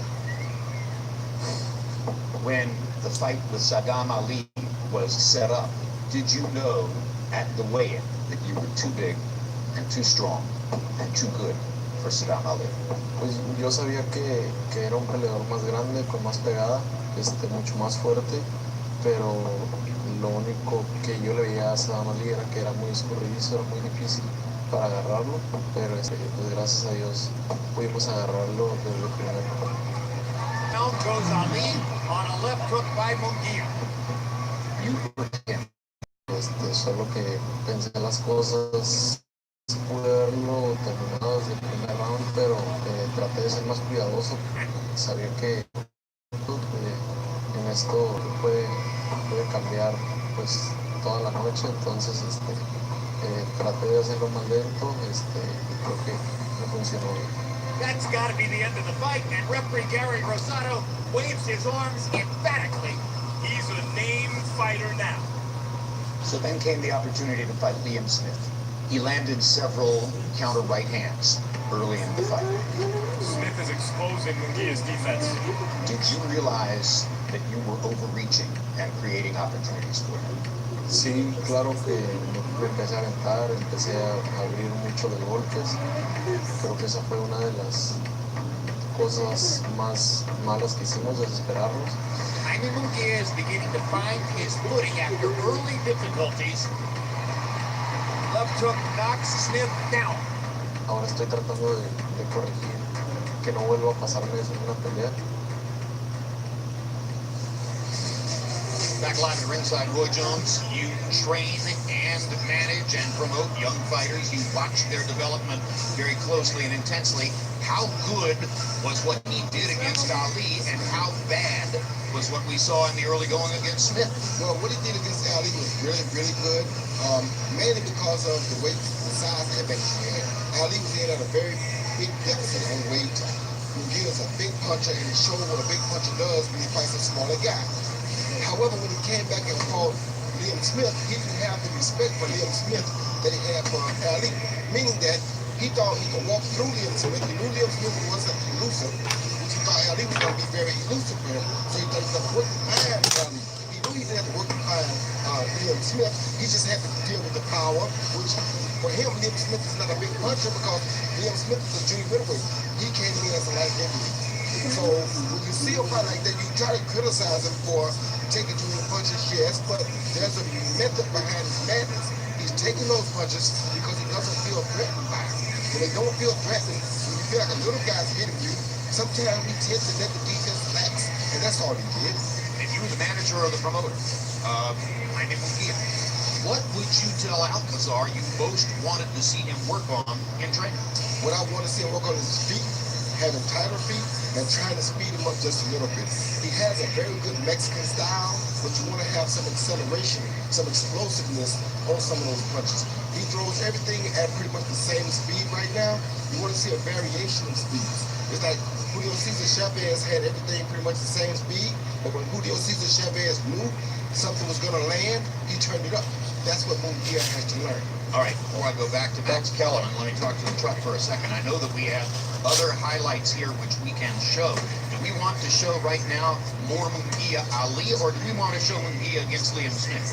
When the fight with Saddam Ali was set up, did you know at the weigh-in that you were too big and too strong and too good for Saddam Ali? Pues yo sabía que era un peleador más grande, con más pegada, mucho más fuerte, pero lo único que yo le veía a Saddam Ali era que era muy escurridizo, era muy difícil para agarrarlo, pero pues gracias a Dios pudimos agarrarlo desde el primero. Down goes Ali on a left hook by Munguia. You hurt him. Solo que pensé las cosas, pude haberlo terminado desde el primer round, pero traté de ser más cuidadoso. Sabía que en esto puede cambiar pues toda la noche, entonces traté de hacerlo más lento y creo que me funcionó bien. That's got to be the end of the fight, and referee Gary Rosado waves his arms emphatically. He's a name fighter now. So then came the opportunity to fight Liam Smith. He landed several counter right hands early in the fight. Smith is exposing Munguia's defense. Did you realize that you were overreaching and creating opportunities for him? Sí, claro que me empecé a aventar, empecé a abrir mucho de golpes. Creo que esa fue una de las cosas más malas que hicimos, desesperarnos. Jaime Munguia is beginning to find his footing after early difficulties. Left hook knocks Smith down. Ahora estoy tratando de corregir, que no vuelva a pasarme eso en una pelea. Back live at ringside, Roy Jones. You train and manage and promote young fighters. You watch their development very closely and intensely. How good was what he did against Ali, and how bad was what we saw in the early going against Smith? No, what he did against Ali was really, really good, mainly because of the weight, the size advantage he had. Ali was in at a very big deficit on weight, Munguia is a big puncher, and he showed what a big puncher does when he fights a smaller guy. However, when he came back and fought Liam Smith, he didn't have the respect for Liam Smith that he had for Ali, meaning that he thought he could walk through Liam Smith. He knew Liam Smith wasn't elusive, which he thought Ali was going to be very elusive for him, so he thought he was going to work behind Ali. He knew he didn't have to work behind Liam Smith. He just had to deal with the power, which for him, Liam Smith is not a big puncher because Liam Smith is a junior middleweight. He came in as a light heavyweight. So when you see a fight like that, you try to criticize him for taking junior punches, yes, but there's a method behind his madness. He's taking those punches because he doesn't feel threatened by them. When they don't feel threatened, when you feel like a little guy's hitting you, sometimes he tends to let the defense relax, and that's all he did. If you were the manager or the promoter, Jaime Munguia, what would you tell Alcazar you most wanted to see him work on in training? What I want to see him work on his feet, having tighter feet, and trying to speed him up just a little bit. He has a very good Mexican style, but you want to have some acceleration, some explosiveness on some of those punches. He throws everything at pretty much the same speed right now. You want to see a variation of speeds. It's like Julio Cesar Chavez had everything pretty much the same speed, but when Julio Cesar Chavez knew something was going to land, he turned it up. That's what Munguia has to learn. All right, before I go back to Max Kellerman, let me talk to the truck for a second. I know that we have other highlights here which we can show. Do we want to show right now more Munguia Ali, or do we want to show Munguia against Liam Smith?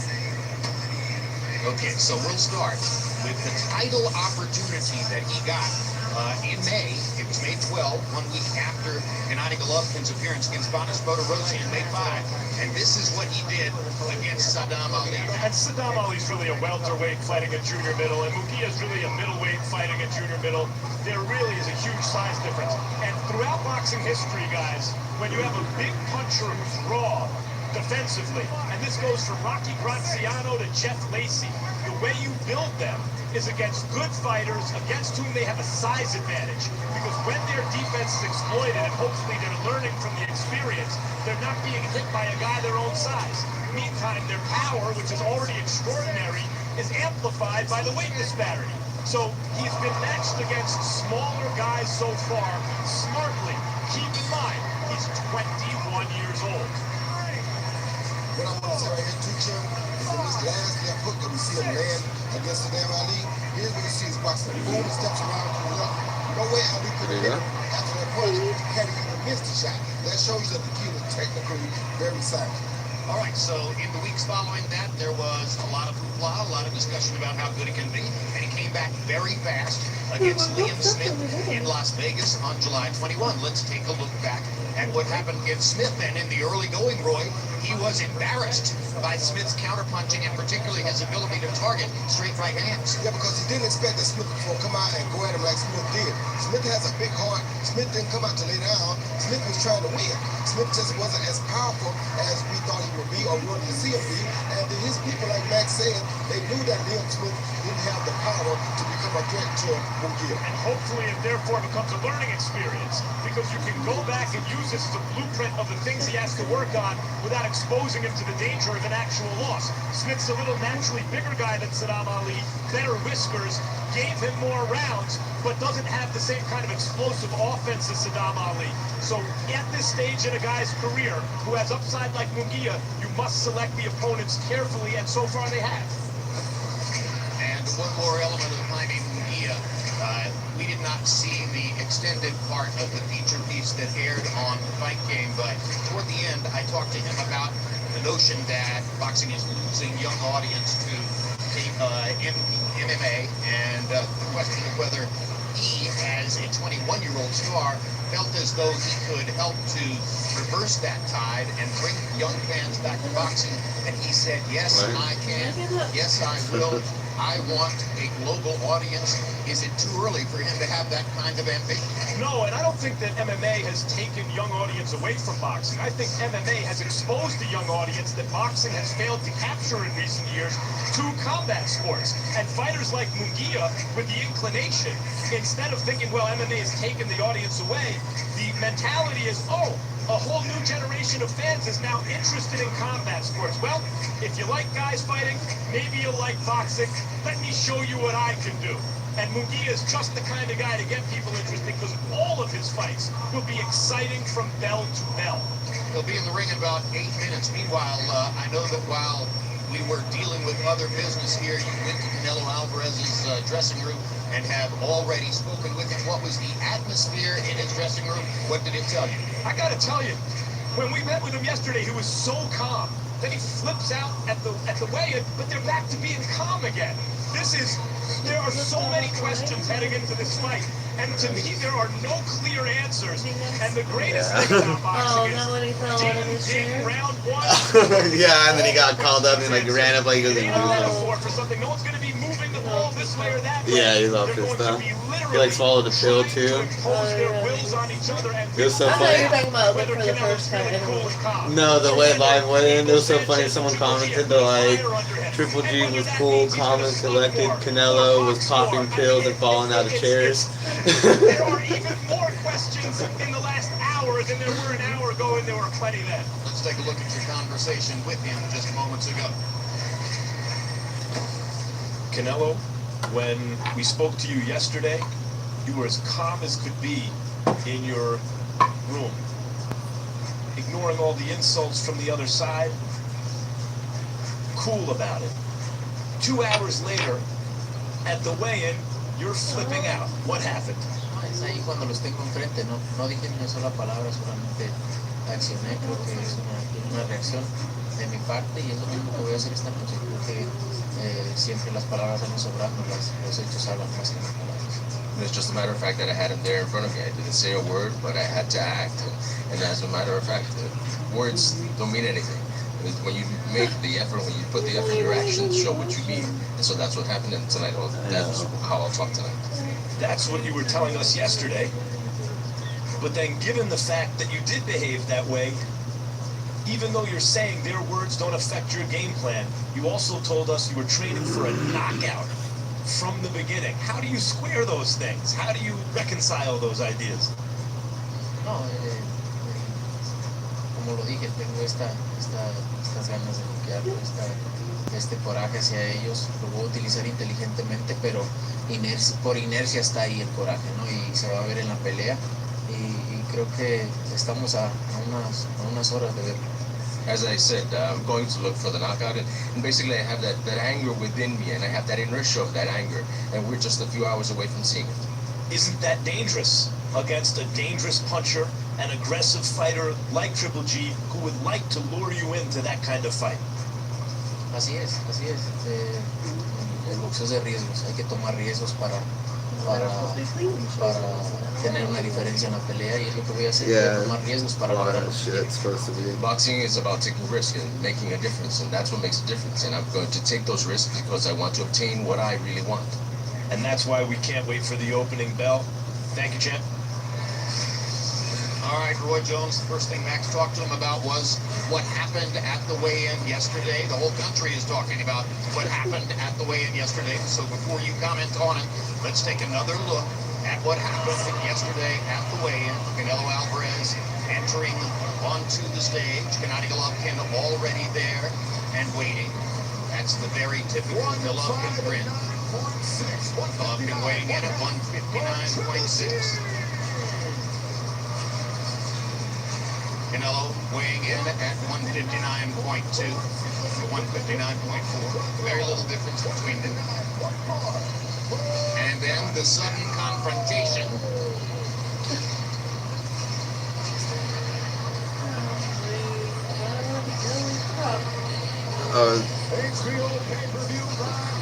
Okay, so we'll start with the title opportunity that he got in May. It was May 12, 1 week after Gennady Golovkin's appearance against Vanes Podorosi in May 5. And this is what he did against Saddam Ali. And Saddam Ali's really a welterweight fighting a junior middle, and Munguia's really a middleweight fighting a junior middle. There really is a huge size difference. And throughout boxing history, guys, when you have a big puncher who's raw defensively, and this goes from Rocky Graziano to Jeff Lacey, the way you build them is against good fighters against whom they have a size advantage. Because when their defense is exploited, and hopefully they're learning from the experience, they're not being hit by a guy their own size. Meantime, their power, which is already extraordinary, is amplified by the weight disparity. So he's been matched against smaller guys so far. Smartly, keep in mind, he's 21 years old. What I want to say right here, too, Jim, is in this last left hook that we see him land against Saddam Ali, here's what you see his boxing. Boom, he steps around to the left. No way Ali could have hit him after that punch had he even missed the shot. That shows you that the kid is technically very sound. All right, so in the weeks following that, there was a lot of hoopla, a lot of discussion about how good he can be, and he came back very fast against Liam Smith in Las Vegas on July 21. Let's take a look back at what happened against Smith. And in the early going, Roy, he was embarrassed by Smith's counterpunching, and particularly his ability to target straight right hands. Yeah, because he didn't expect that Smith would come out and go at him like Smith did. Smith has a big heart. Smith didn't come out to lay down. Smith was trying to win. Smith just wasn't as powerful as we thought he would be or wanted to see him be. And then his people, like Max said, they knew that Liam Smith didn't have the power to become a threat to Munguia. And hopefully it therefore becomes a learning experience, because you can go back and use this as a blueprint of the things he has to work on without exposing him to the danger of an actual loss. Smith's a little naturally bigger guy than Saddam Ali, better whiskers, gave him more rounds, but doesn't have the same kind of explosive offense as Saddam Ali. So at this stage in a guy's career who has upside like Munguia, you must select the opponents carefully, and so far they have. And one more element of Jaime Munguia, we did not see the extended part of the feature piece that aired on Fight Game, but toward the end, I talked to him about the notion that boxing is losing young audience to MMA, and the question of whether he, as a 21-year-old star, felt as though he could help to reverse that tide and bring young fans back to boxing. And he said, yes, I can. Yes, I will. I want a global audience. Is it too early for him to have that kind of ambition? No, and I don't think that MMA has taken young audience away from boxing. I think MMA has exposed the young audience that boxing has failed to capture in recent years to combat sports. And fighters like Munguia, with the inclination, instead of thinking, well, MMA has taken the audience away, the mentality is, oh, a whole new generation of fans is now interested in combat sports. Well, if you like guys fighting, maybe you'll like boxing. Let me show you what I can do. And Munguia is just the kind of guy to get people interested because all of his fights will be exciting from bell to bell. He'll be in the ring in about 8 minutes. Meanwhile, I know that while we were dealing with other business here, you went to Canelo Alvarez's dressing room and have already spoken with him. What was the atmosphere in his dressing room? What did it tell you? I gotta tell you, when we met with him yesterday, he was so calm. Then he flips out at the weigh-in, but they're back to being calm again. There are so many questions heading into this fight, and to me, there are no clear answers. And the greatest thing about boxing is ding, round one. Yeah, and then he got called up and like ran up like he was They in don't have a floor for something. No one's going to be moving the ball this way or that way. Yeah, he's all They're pissed going to off. be He like swallowed a pill trying too. to impose their wills on each other, and It was so I thought you were funny. talking about like whether for the Canelo's first really time. cool and calm. No, the way live went in, it was so funny. Someone commented that like Triple G was cool, calm and collected. Canelo was popping pills and falling out of chairs. There are even more questions in the last hour than there were an hour ago, and there were plenty then. Let's take a look at your conversation with him just moments ago. Canelo, when we spoke to you yesterday, you were as calm as could be in your room, ignoring all the insults from the other side, cool about it. 2 hours later, at the weigh-in, you're flipping out. What happened? Es ahí cuando los tengo enfrente, no dije ni una sola palabra, solamente accioné, creo que es una reacción de mi parte y es lo mismo que voy a hacer esta noche. Creo que siempre las palabras salen sobrando, los hechos hablan más que las palabras. It's just a matter of fact that I had him there in front of me. I didn't say a word, but I had to act. And as a matter of fact, words don't mean anything. When you make the effort, when you put the effort, your actions show what you mean. And so that's what happened tonight. That's how I'll talk tonight. That's what you were telling us yesterday. But then given the fact that you did behave that way, even though you're saying their words don't affect your game plan, you also told us you were training for a knockout from the beginning. How do you square those things? How do you reconcile those ideas? No, como lo dije, tengo estas ganas de bloquearlo, este coraje hacia ellos, lo voy a utilizar inteligentemente, pero por inercia está ahí el coraje, ¿no? Y se va a ver en la pelea, y creo que estamos a unas horas de verlo. As I said, I'm going to look for the knockout, and basically I have that anger within me, and I have that inertia of that anger, and we're just a few hours away from seeing it. Isn't that dangerous against a dangerous puncher, an aggressive fighter like Triple G, who would like to lure you into that kind of fight? Así es. El boxeo es de riesgos, hay que tomar riesgos para tener una diferencia en la pelea, y es lo que voy a hacer, voy a tomar riesgos para lograrlo. Boxing is about taking risks and making a difference, and that's what makes a difference. And I'm going to take those risks because I want to obtain what I really want. And that's why we can't wait for the opening bell. Thank you, champ. All right, Roy Jones, the first thing Max talked to him about was what happened at the weigh-in yesterday. The whole country is talking about what happened at the weigh-in yesterday. So before you comment on it, let's take another look at what happened yesterday at the weigh-in. Canelo Alvarez entering onto the stage. Gennady Golovkin already there and waiting. That's the very typical Golovkin grin. Golovkin weighing in at 159.6. Canelo weighing in at 159.2 to 159.4. Very little difference between them. And then the sudden confrontation.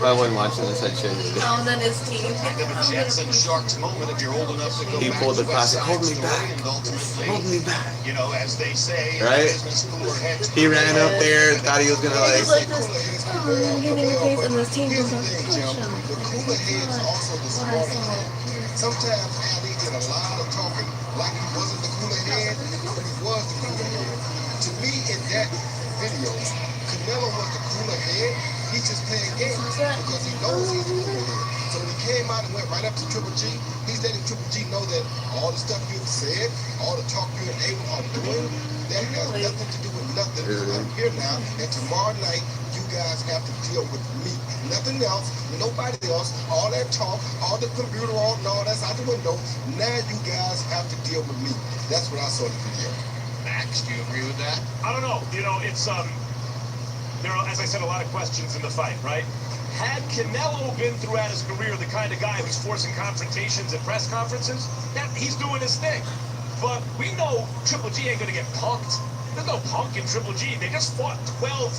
I wasn't watching this, I'd show you. Oh, and then his teeth. Kind of a Jets and Sharks moment if you're old enough to go He back pulled to the West classic, Side "Hold me Story," back. and ultimately, Hold me back. you know, as they say, Right? business cooler heads. He ran up there, thought he was gonna He was like. like this, getting a face, and his team Here's goes the up to thing, push Jim. him. The cooler head's also the What I smarter saw. head. Sometimes Ali did a lot of talking like he wasn't the cooler head, but he was the cooler head. To me, in that video, Canelo was the cooler head. He's just playing games because he knows he's the cooler head. So when he came out and went right up to Triple G, he's letting Triple G know that all the stuff you've said, all the talk you're able of doing, that has nothing to do with nothing. I'm here now, and tomorrow night you guys have to deal with me. Nothing else, nobody else. All that talk, all the computer, all that's out the window. Now you guys have to deal with me. That's what I saw in the video. Max, do you agree with that? I don't know. You know, it's there are, as I said, a lot of questions in the fight, right? Had Canelo been throughout his career the kind of guy who's forcing confrontations at press conferences, he's doing his thing. But we know Triple G ain't gonna get punked. There's no punk in Triple G. They just fought 12,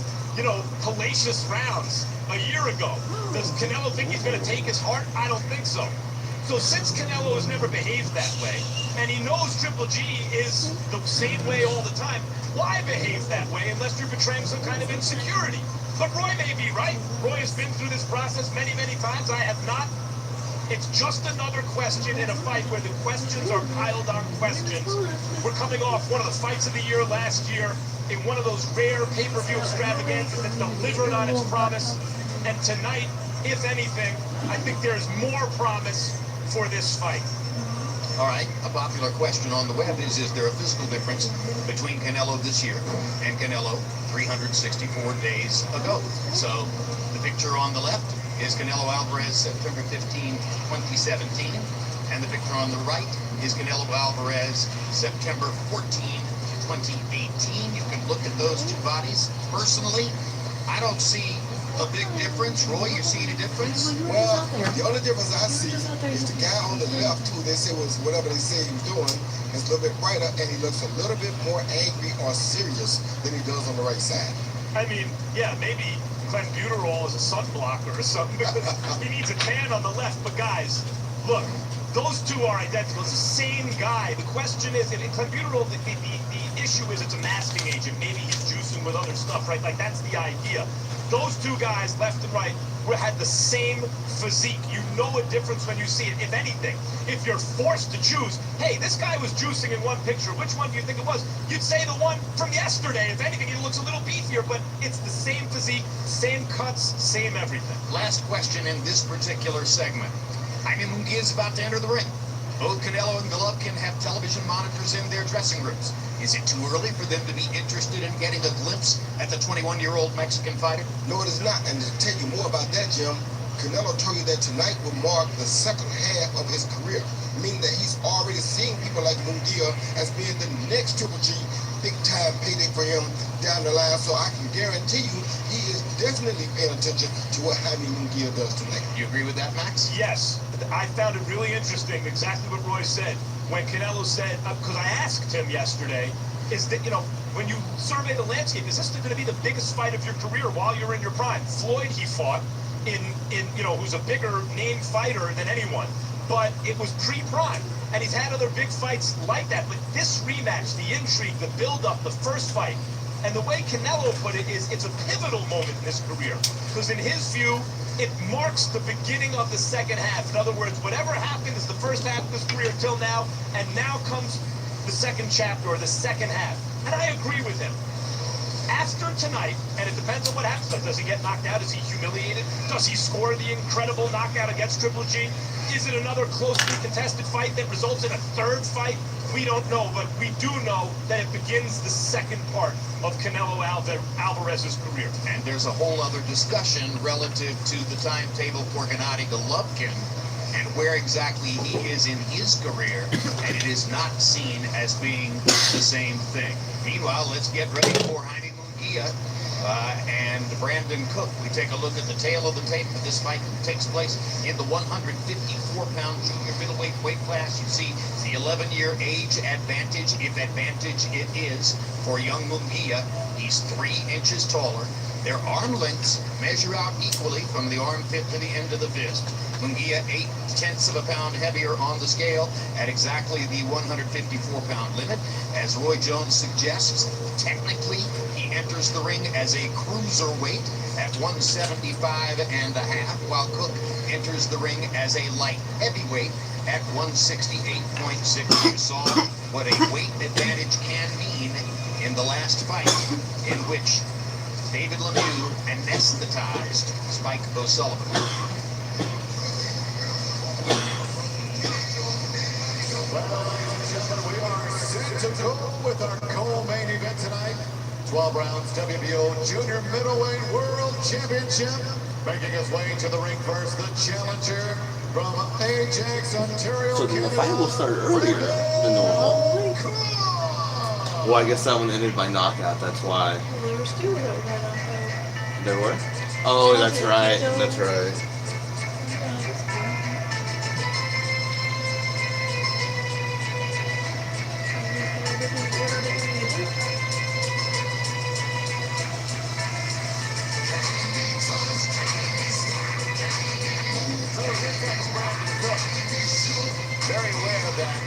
hellacious rounds a year ago. Does Canelo think he's gonna take his heart? I don't think so. So since Canelo has never behaved that way, and he knows Triple G is the same way all the time, why behave that way unless you're betraying some kind of insecurity? But Roy may be right. Roy has been through this process many, many times. I have not. It's just another question in a fight where the questions are piled on questions. We're coming off one of the fights of the year last year in one of those rare pay-per-view extravaganzas that delivered on its promise. And tonight, if anything, I think there's more promise for this fight. All right, a popular question on the web is there a physical difference between Canelo this year and Canelo 364 days ago? So the picture on the left is Canelo Alvarez September 15, 2017, and the picture on the right is Canelo Alvarez September 14, 2018. You can look at those two bodies. Personally, I don't see a big difference. Roy, you see any difference? Well, the only difference I see is the guy on the left, who they say was whatever they say he was doing, is a little bit brighter, and he looks a little bit more angry or serious than he does on the right side. I mean, yeah, maybe clenbuterol is a sunblocker or something because he needs a tan on the left. But guys, look, those two are identical. It's the same guy. The question is, in clenbuterol, the issue is it's a masking agent. Maybe he's juicing with other stuff, right? Like, that's the idea. Those two guys, left and right, had the same physique. You know a difference when you see it. If anything, if you're forced to choose, hey, this guy was juicing in one picture, which one do you think it was? You'd say the one from yesterday. If anything, he looks a little beefier, but it's the same physique, same cuts, same everything. Last question in this particular segment. Jaime Munguia is about to enter the ring. Both Canelo and Golovkin have television monitors in their dressing rooms. Is it too early for them to be interested in getting a glimpse at the 21-year-old Mexican fighter? No, it is not. And to tell you more about that, Jim, Canelo told you that tonight will mark the second half of his career, meaning that he's already seeing people like Munguia as being the next Triple G big-time payday for him down the line. So I can guarantee you he is definitely paying attention to what Jaime Munguia does tonight. You agree with that, Max? Yes. I found it really interesting, exactly what Roy said, when Canelo said, because I asked him yesterday, is that, when you survey the landscape, is this going to be the biggest fight of your career while you're in your prime? Floyd, he fought in who's a bigger name fighter than anyone, but it was pre-prime, and he's had other big fights like that. But this rematch, the intrigue, the build-up, the first fight, and the way Canelo put it is it's a pivotal moment in his career, because in his view, it marks the beginning of the second half. In other words, whatever happened is the first half of his career till now, and now comes the second chapter, or the second half. And I agree with him. After tonight, and it depends on what happens, does he get knocked out? Is he humiliated? Does he score the incredible knockout against Triple G? Is it another closely contested fight that results in a third fight? We don't know, but we do know that it begins the second part of Canelo Alvarez's career. And there's a whole other discussion relative to the timetable for Gennady Golovkin and where exactly he is in his career, and it is not seen as being the same thing. Meanwhile, let's get ready for Jaime Munguia and Brandon Cook. We take a look at the tail of the tape of this fight that takes place in the 154-pound junior middleweight weight class. You see the 11-year age advantage, if advantage it is, for young Munguia. He's 3 inches taller. Their arm lengths measure out equally from the armpit to the end of the fist. Munguia 0.8 of a pound heavier on the scale at exactly the 154-pound limit. As Roy Jones suggests, technically he enters the ring as a cruiserweight at 175.5, while Cook enters the ring as a light heavyweight at 168.6. You saw what a weight advantage can mean in the last fight, in which David Lemieux anesthetized Spike O'Sullivan. Well, ladies and gentlemen, we are set to go with our co-main event tonight. 12 rounds WBO Junior Middleweight World Championship. Making his way to the ring first, the challenger from Ajax, Ontario, So the Canada. fight will start earlier than normal. Well, I guess that one ended by knockout. That's why. There was two that were knockout. There were? Oh, that's right. That's right. Very rare that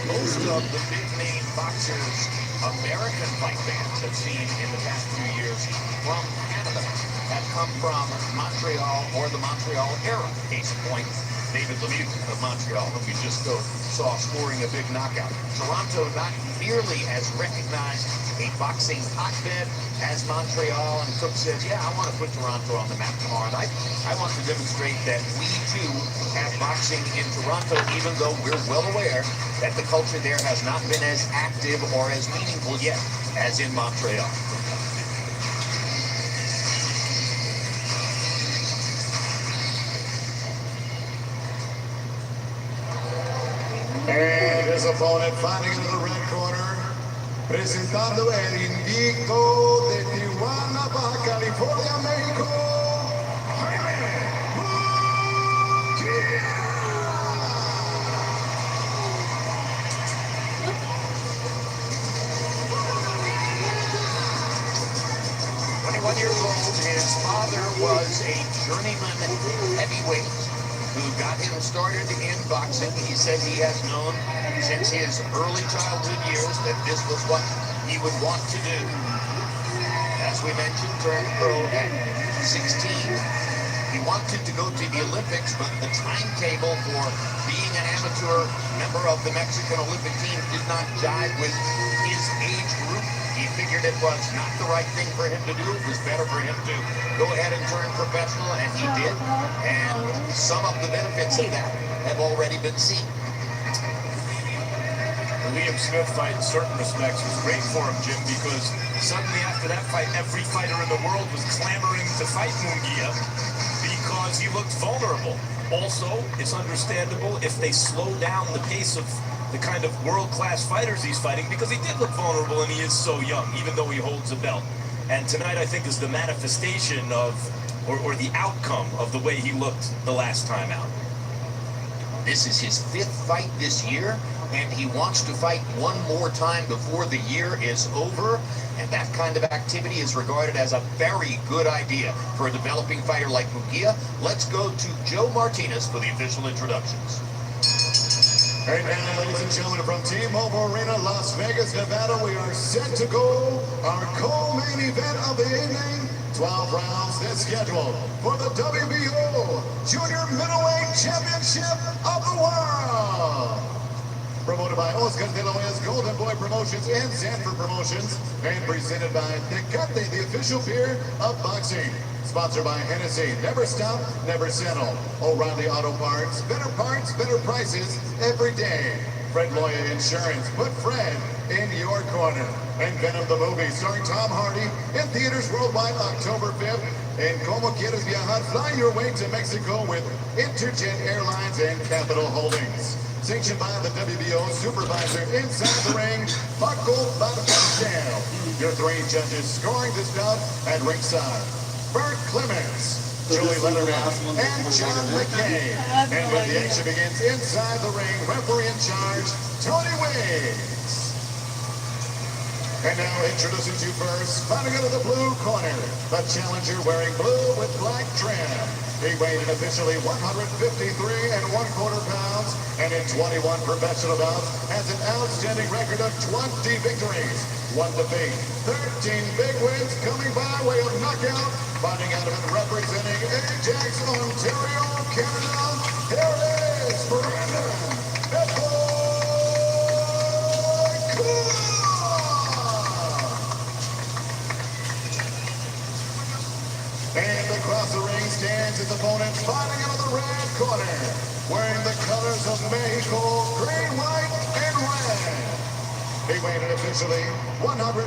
most of the big name boxers American fight fans have seen in the past few years from Canada have come from Montreal or the Montreal era. Case in point, David Lemieux of Montreal, who we just saw scoring a big knockout. Toronto not nearly as recognized a boxing hotbed as Montreal, and Cook says, yeah, I want to put Toronto on the map tomorrow night. I want to demonstrate that we too have boxing in Toronto, even though we're well aware that the culture there has not been as active or as meaningful yet as in Montreal. And his opponent fighting into the red corner, presentando el invicto de Tijuana, Baja California, México, Jaime Munguía. 21 years old, his father was a journeyman heavyweight who got him started in boxing. He said he has known since his early childhood years that this was what he would want to do. As we mentioned, turned pro at 16. He wanted to go to the Olympics, but the timetable for being an amateur member of the Mexican Olympic team did not jive with his age group. He figured it was not the right thing for him to do. It was better for him to go ahead and turn professional, and he did. And some of the benefits of that have already been seen. The Liam Smith fight, in certain respects, was great for him, Jim, because suddenly after that fight, every fighter in the world was clamoring to fight Munguia because he looked vulnerable. Also, it's understandable if they slow down the pace of the kind of world-class fighters he's fighting, because he did look vulnerable and he is so young, even though he holds a belt. And tonight, I think, is the manifestation of, or the outcome of the way he looked the last time out. This is his 5th fight this year, and he wants to fight one more time before the year is over. And that kind of activity is regarded as a very good idea for a developing fighter like Munguia. Let's go to Joe Martinez for the official introductions. Right now, ladies and gentlemen, from T-Mobile Arena, Las Vegas, Nevada, we are set to go our co-main event of the evening. 12 rounds is scheduled for the WBO Junior Middleweight Championship of the World. Promoted by Oscar De La Hoya's Golden Boy Promotions and Sanford Promotions, and presented by Tecate, the official beer of boxing. Sponsored by Hennessy, never stop, never settle. O'Reilly Auto Parts, better prices every day. Fred Loya Insurance, put Fred in your corner. And Venom the movie, starring Tom Hardy, in theaters worldwide October 5th. And Como Quieres Viajar, fly your way to Mexico with Interjet Airlines and Capital Holdings. Sanctioned by the WBO supervisor inside the ring, Paco Barcastel. Your 3 judges scoring this bout at ringside: Bert Clements, Julie Letterman, and John McKay. And when the action begins inside the ring, referee in charge, Tony Wiggs. And now introducing you first, fighting out of the blue corner, the challenger wearing blue with black trim. He weighed in officially 153 1/4 pounds, and in 21 professional bouts has an outstanding record of 20 victories, 1 defeat, 13 big wins coming by way of knockout. Fighting out of it, representing Ajax, Ontario, Canada, here is Brandon Cook. And across the ring stands his opponent, fighting out of the red corner, wearing the colors of Mexico, green, white, and red. He weighed in officially 154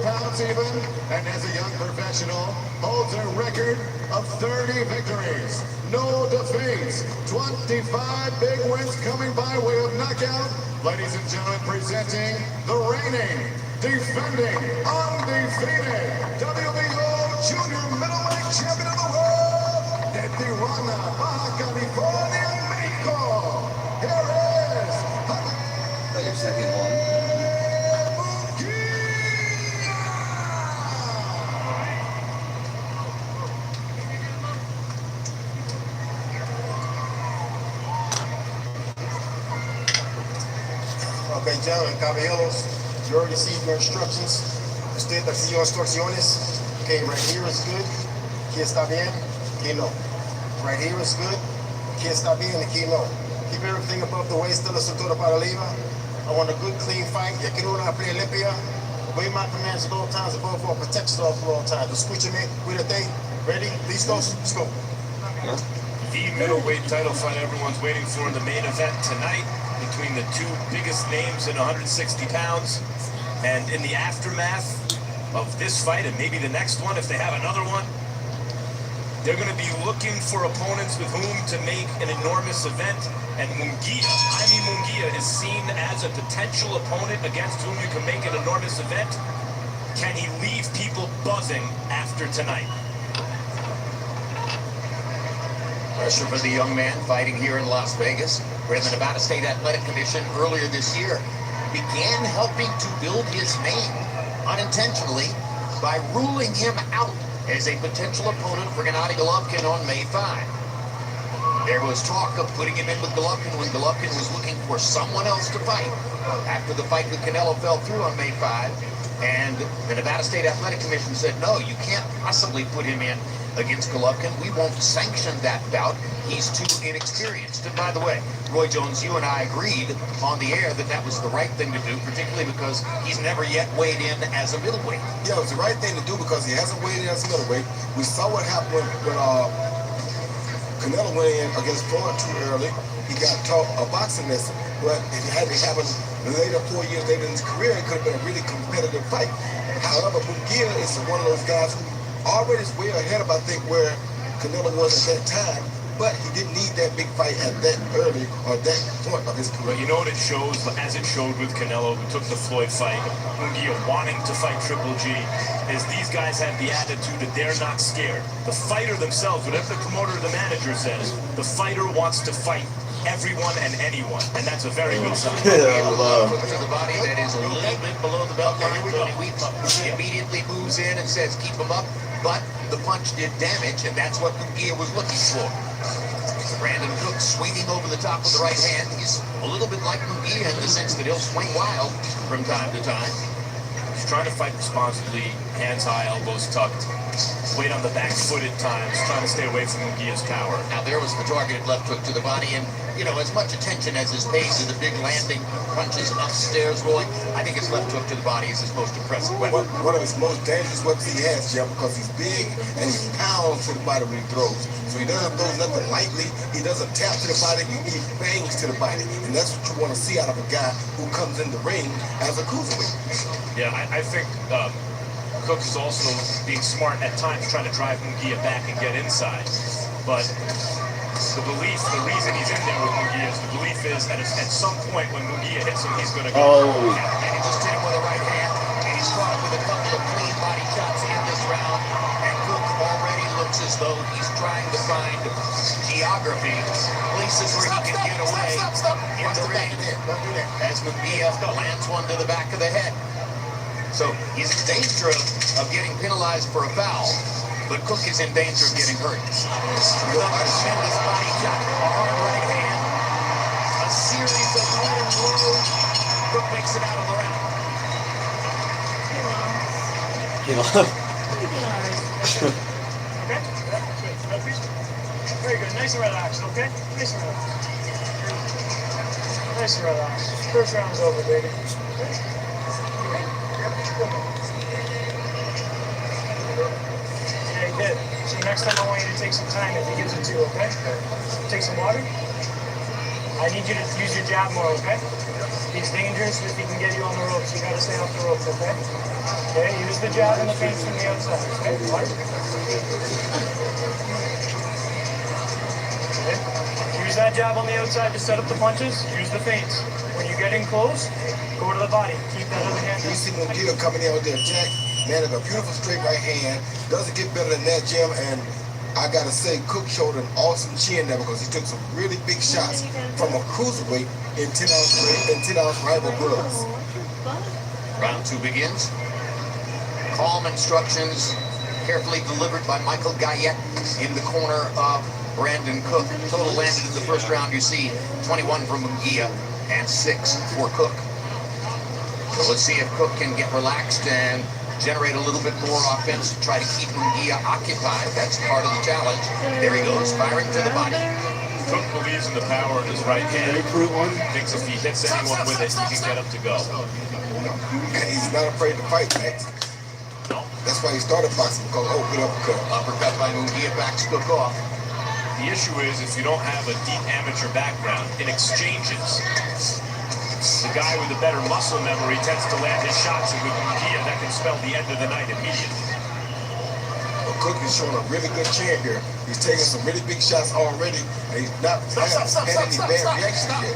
pounds even, and as a young professional, holds a record of 30 victories, no defeats, 25 big wins coming by way of knockout. Ladies and gentlemen, presenting the reigning, defending, undefeated WBO Junior Middleweight Champion of the World, de Tijuana, Baja California, Mexico. Here is Your second one. Ok, gentlemen, caballeros, you already received your instructions. Usted recibió instrucciones. Okay, right here is good. Aquí está bien. Aquí no. Right here is good. Aquí está bien. Aquí no. Keep everything above the waist de la cintura para arriba. I want a good, clean fight. Ya quiero una pelea limpia. Obey my commands at all times, above all, protect yourself at all times. Escúchame, cuídate. Ready? Listos? Let's go. The middleweight title fight everyone's waiting for in the main event tonight between the two biggest names in 160 pounds. And in the aftermath of this fight, and maybe the next one, if they have another one, they're going to be looking for opponents with whom to make an enormous event. And Munguia, Jaime Munguia, is seen as a potential opponent against whom you can make an enormous event. Can he leave people buzzing after tonight? Pressure for the young man fighting here in Las Vegas, where the Nevada State Athletic Commission earlier this year began helping to build his name unintentionally by ruling him out as a potential opponent for Gennady Golovkin on May 5. There was talk of putting him in with Golovkin when Golovkin was looking for someone else to fight after the fight with Canelo fell through on May 5. And the Nevada State Athletic Commission said, no, you can't possibly put him in against Golovkin. We won't sanction that bout. He's too inexperienced. And by the way, Roy Jones, you and I agreed on the air that that was the right thing to do, particularly because he's never yet weighed in as a middleweight. Yeah, it was the right thing to do because he hasn't weighed in as a middleweight. We saw what happened when Canelo went in against Floyd too early. He got taught a boxing lesson. But if it hadn't happened later, 4 years later in his career, it could have been a really competitive fight. However, Munguia is one of those guys who already is way ahead of, I think, where Canelo was at that time. But he didn't need that big fight at that early or that point of his career. But you know what it shows, as it showed with Canelo, who took the Floyd fight, Munguia wanting to fight Triple G, is these guys have the attitude that they're not scared. The fighter themselves, whatever the promoter or the manager says, the fighter wants to fight everyone and anyone, and that's a very good sign. To the body that is a little bit below the belt line. Tony Weeks immediately moves in and says, keep him up, but the punch did damage, and that's what Munguia was looking for. Brandon Cook swinging over the top with the right hand. He's a little bit like Munguia in the sense that he'll swing wild from time to time. He's trying to fight responsibly, hands high, elbows tucked, weight on the back foot at times, trying to stay away from Munguia's power. Now there was the targeted left hook to the body, and you know, as much attention as is paid to the big landing punches upstairs, Roy, I think his left hook to the body is his most impressive weapon. One of his most dangerous weapons he has, Jeff, because he's big and he pounds to the body when he throws. So he doesn't throw nothing lightly. He doesn't tap to the body. He bangs to the body. And that's what you want to see out of a guy who comes in the ring as a cruiserweight. Yeah, I think Cook is also being smart at times, trying to drive Munguia back and get inside. But the belief, the reason he's in there with Munguia is the belief is that at some point when Munguia hits him, he's going to go. And he just hit him with a right hand, and he's caught him with a couple of clean body shots in this round. And Cook already looks as though he's trying to find geography, places where he can get away in the ring. As Munguia lands one to the back of the head. So he's in danger of getting penalized for a foul, but Cook is in danger of getting hurt. Another tremendous body shot, hard right hand, a series of low blows. Cook makes it out of the round. Okay? Very good. Nice and relaxed, okay? Nice and relaxed. Nice and relaxed. First round's over, baby. Yeah, he did. So next time I want you to take some time if he gives it to you, okay? Take some water. I need you to use your jab more, okay? He's dangerous if he can get you on the ropes. You gotta stay off the ropes, okay? Okay, use the jab and the feints from the outside, okay? Watch. Okay. Use that jab on the outside to set up the punches. Use the feints. When you get in close, go to the body. Keep that other hand. You see Munguia coming in with their attack. Man, with a beautiful straight right hand. Doesn't get better than that, Jim. And I gotta say, Cook showed an awesome chin there because he took some really big shots from a cruiserweight in 10-ounce rival gloves. Round 2 begins. Calm instructions, carefully delivered by Michael Gayet in the corner of Brandon Cook. Total landed in the first round, you see 21 for Munguia and 6 for Cook. So let's see if Cook can get relaxed and generate a little bit more offense to try to keep Munguia occupied. That's part of the challenge. There he goes, firing to the body. Cook believes in the power in his right hand. Thinks if he hits anyone with it, he can get him to go. And he's not afraid to fight, Max. That's why he started boxing, because good uppercut. Uppercut by Munguia backs Cook off. The issue is if you don't have a deep amateur background, in exchanges, the guy with a better muscle memory tends to land his shots, and with Munguia, that can spell the end of the night immediately. Well, Cook is showing a really good chin here. He's taking some really big shots already, and he's not had any bad reactions yet.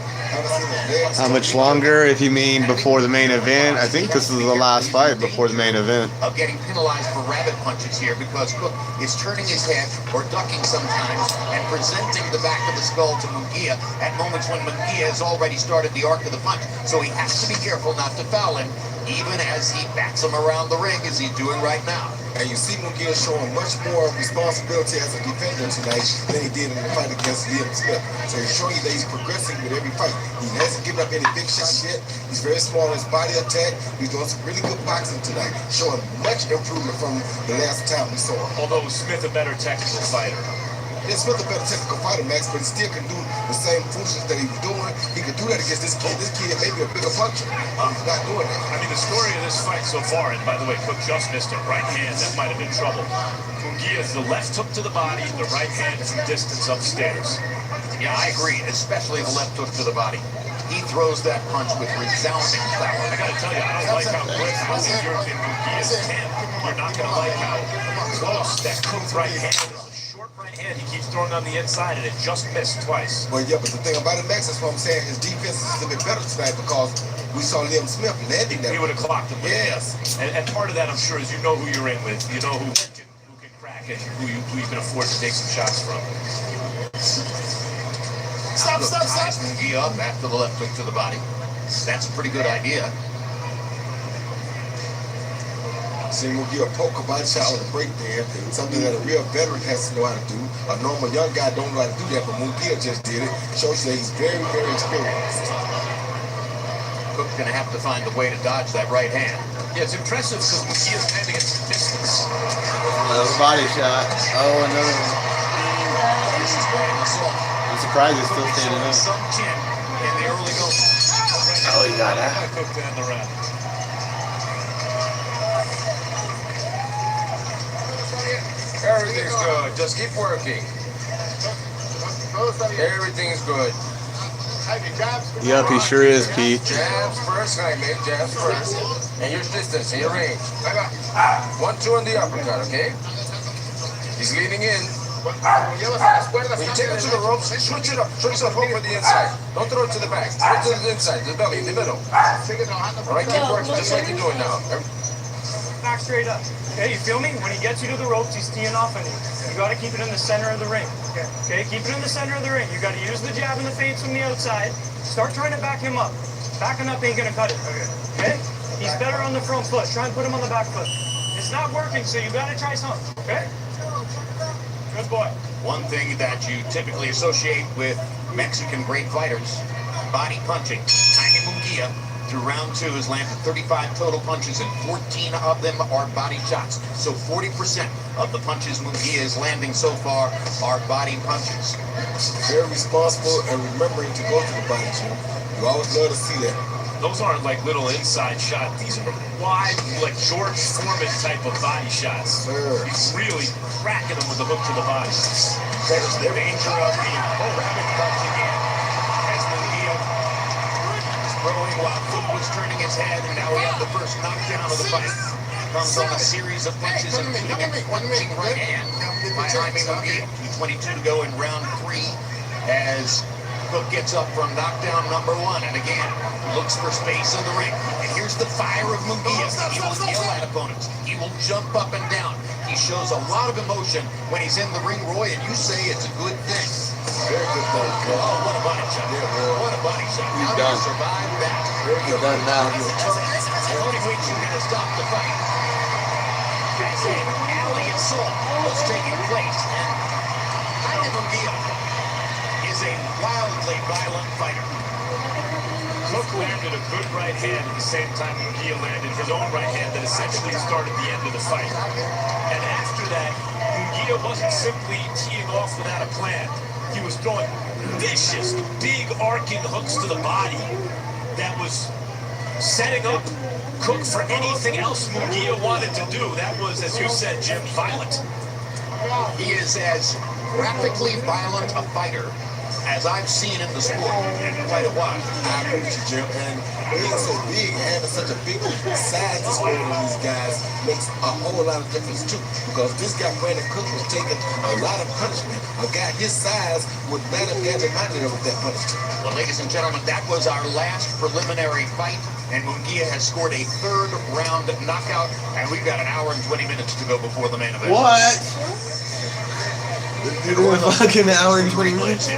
How much longer, if you mean before the main event? I think this is the last fight before the main event. Of getting penalized for rabbit punches here because Cook is turning his head or ducking sometimes and presenting the back of the skull to Munguia at moments when Munguia has already started the arc of the punch. So he has to be careful not to foul him, even as he bats him around the ring as he's doing right now. And you see Munguia showing much more responsibility as a defender tonight than he did in the fight against Liam Smith. So he's showing you that he's progressing with every fight. He hasn't given up any big shots yet. He's very small in his body attack. He's doing some really good boxing tonight, showing much improvement from the last time we saw him. Although Smith a better technical fighter. Yeah, Smith a better technical fighter, Max, but he still can do the same foolishness that he was doing. He could do that against this kid. This kid may be a bigger puncher. He's not doing that. I mean, the story of this fight so far, and by the way, Cook just missed a right hand. That might have been trouble. Munguia is the left hook to the body, the right hand from distance upstairs. Yeah, I agree, especially the left hook to the body. He throws that punch with resounding power. I gotta tell you, I don't like how quick you're in Munguia's camp. You're not gonna like how close that Cook right hand is. Right hand he keeps throwing on the inside, and it just missed twice. Well, yeah, but the thing about it, Max, that's what I'm saying. His defense is a little bit better tonight because we saw Liam Smith landing that. He would have clocked him. Yes. And part of that, I'm sure, is you know who you're in with. You know who can crack it, who you can afford to take some shots from. Stop. Munguia up after the left hook to the body. That's a pretty good idea. See, Munguia poke a body shot with a break there, something that a real veteran has to know how to do. A normal young guy don't know how to do that, but Munguia just did it. Shows you that he's very, very experienced. Cook's going to have to find a way to dodge that right hand. Yeah, it's impressive because Munguia's landing at some distance. Another body shot. Oh, another one. I'm surprised he's still standing up. Some chin in the early going. Oh, he got that. Cook to end the round. Everything's good. Just keep working. Everything's good. Yep, he sure is, Pete. Jabs first, Jaime. Jabs first. And your distance, and your range. 1-2 on the uppercut, okay? He's leaning in. When you take it to the ropes, switch it up. Switch it up over the inside. Don't throw it to the back. Throw it to the inside, the belly, in the middle. All right, keep working just like you're doing now. Back straight up. Okay, you feel me? When he gets you to the ropes, he's teeing off on you. You got to keep it in the center of the ring. Okay, keep it in the center of the ring. You got to use the jab and the feints from the outside. Start trying to back him up. Backing up ain't gonna cut it. Okay? He's better on the front foot. Try and put him on the back foot. It's not working, so you got to try something. Okay? Good boy. One thing that you typically associate with Mexican great fighters, body punching. Jaime Munguia, through round 2, has landed 35 total punches, and 14 of them are body shots. So 40% of the punches Munguia is landing so far are body punches. Very responsible and remembering to go to the body gym. You always love to see that. Those aren't like little inside shots. These are wide, like George Foreman type of body shots. Sure. He's really cracking them with the hook to the body. There's the danger of the rabbit punch again. As Munguia throwing while Cook was turning his head, and now we have the first knockdown of the fight. Comes on a series of punches, including a punching right hand by Jaime Munguia. 2:22 to go in round 3 as Cook gets up from knockdown number 1, and again, looks for space in the ring. And here's the fire of Munguia. He will yell at opponents. He will jump up and down. He shows a lot of emotion when he's in the ring, Roy, and you say it's a good thing. Very good thing. Oh, what a body shot. What a body shot. He's How done. do you survive that? He's done now. Tony Weeks is going to stop the fight. As an alley assault was taking place, and Jaime Munguia is a wildly violent fighter. Cook landed a good right hand at the same time Munguia landed his own right hand that essentially started the end of the fight. And after that, Munguia wasn't simply teeing off without a plan. He was throwing vicious, big arcing hooks to the body that was setting up Cook for anything else Munguia wanted to do. That was, as you said, Jim, violent. He is as graphically violent a fighter as I've seen in the sport in quite a while. I agree with you, Jim. And being so big, having such a big size display on these guys makes a whole lot of difference too. Because this guy, Brandon Cook, was taking a lot of punishment. A guy his size would not have got reminded of that punishment. Well, ladies and gentlemen, that was our last preliminary fight, and Munguia has scored a 3rd round knockout, and we've got an hour and 20 minutes to go before the main event. What? Fucking hour and 20 minutes.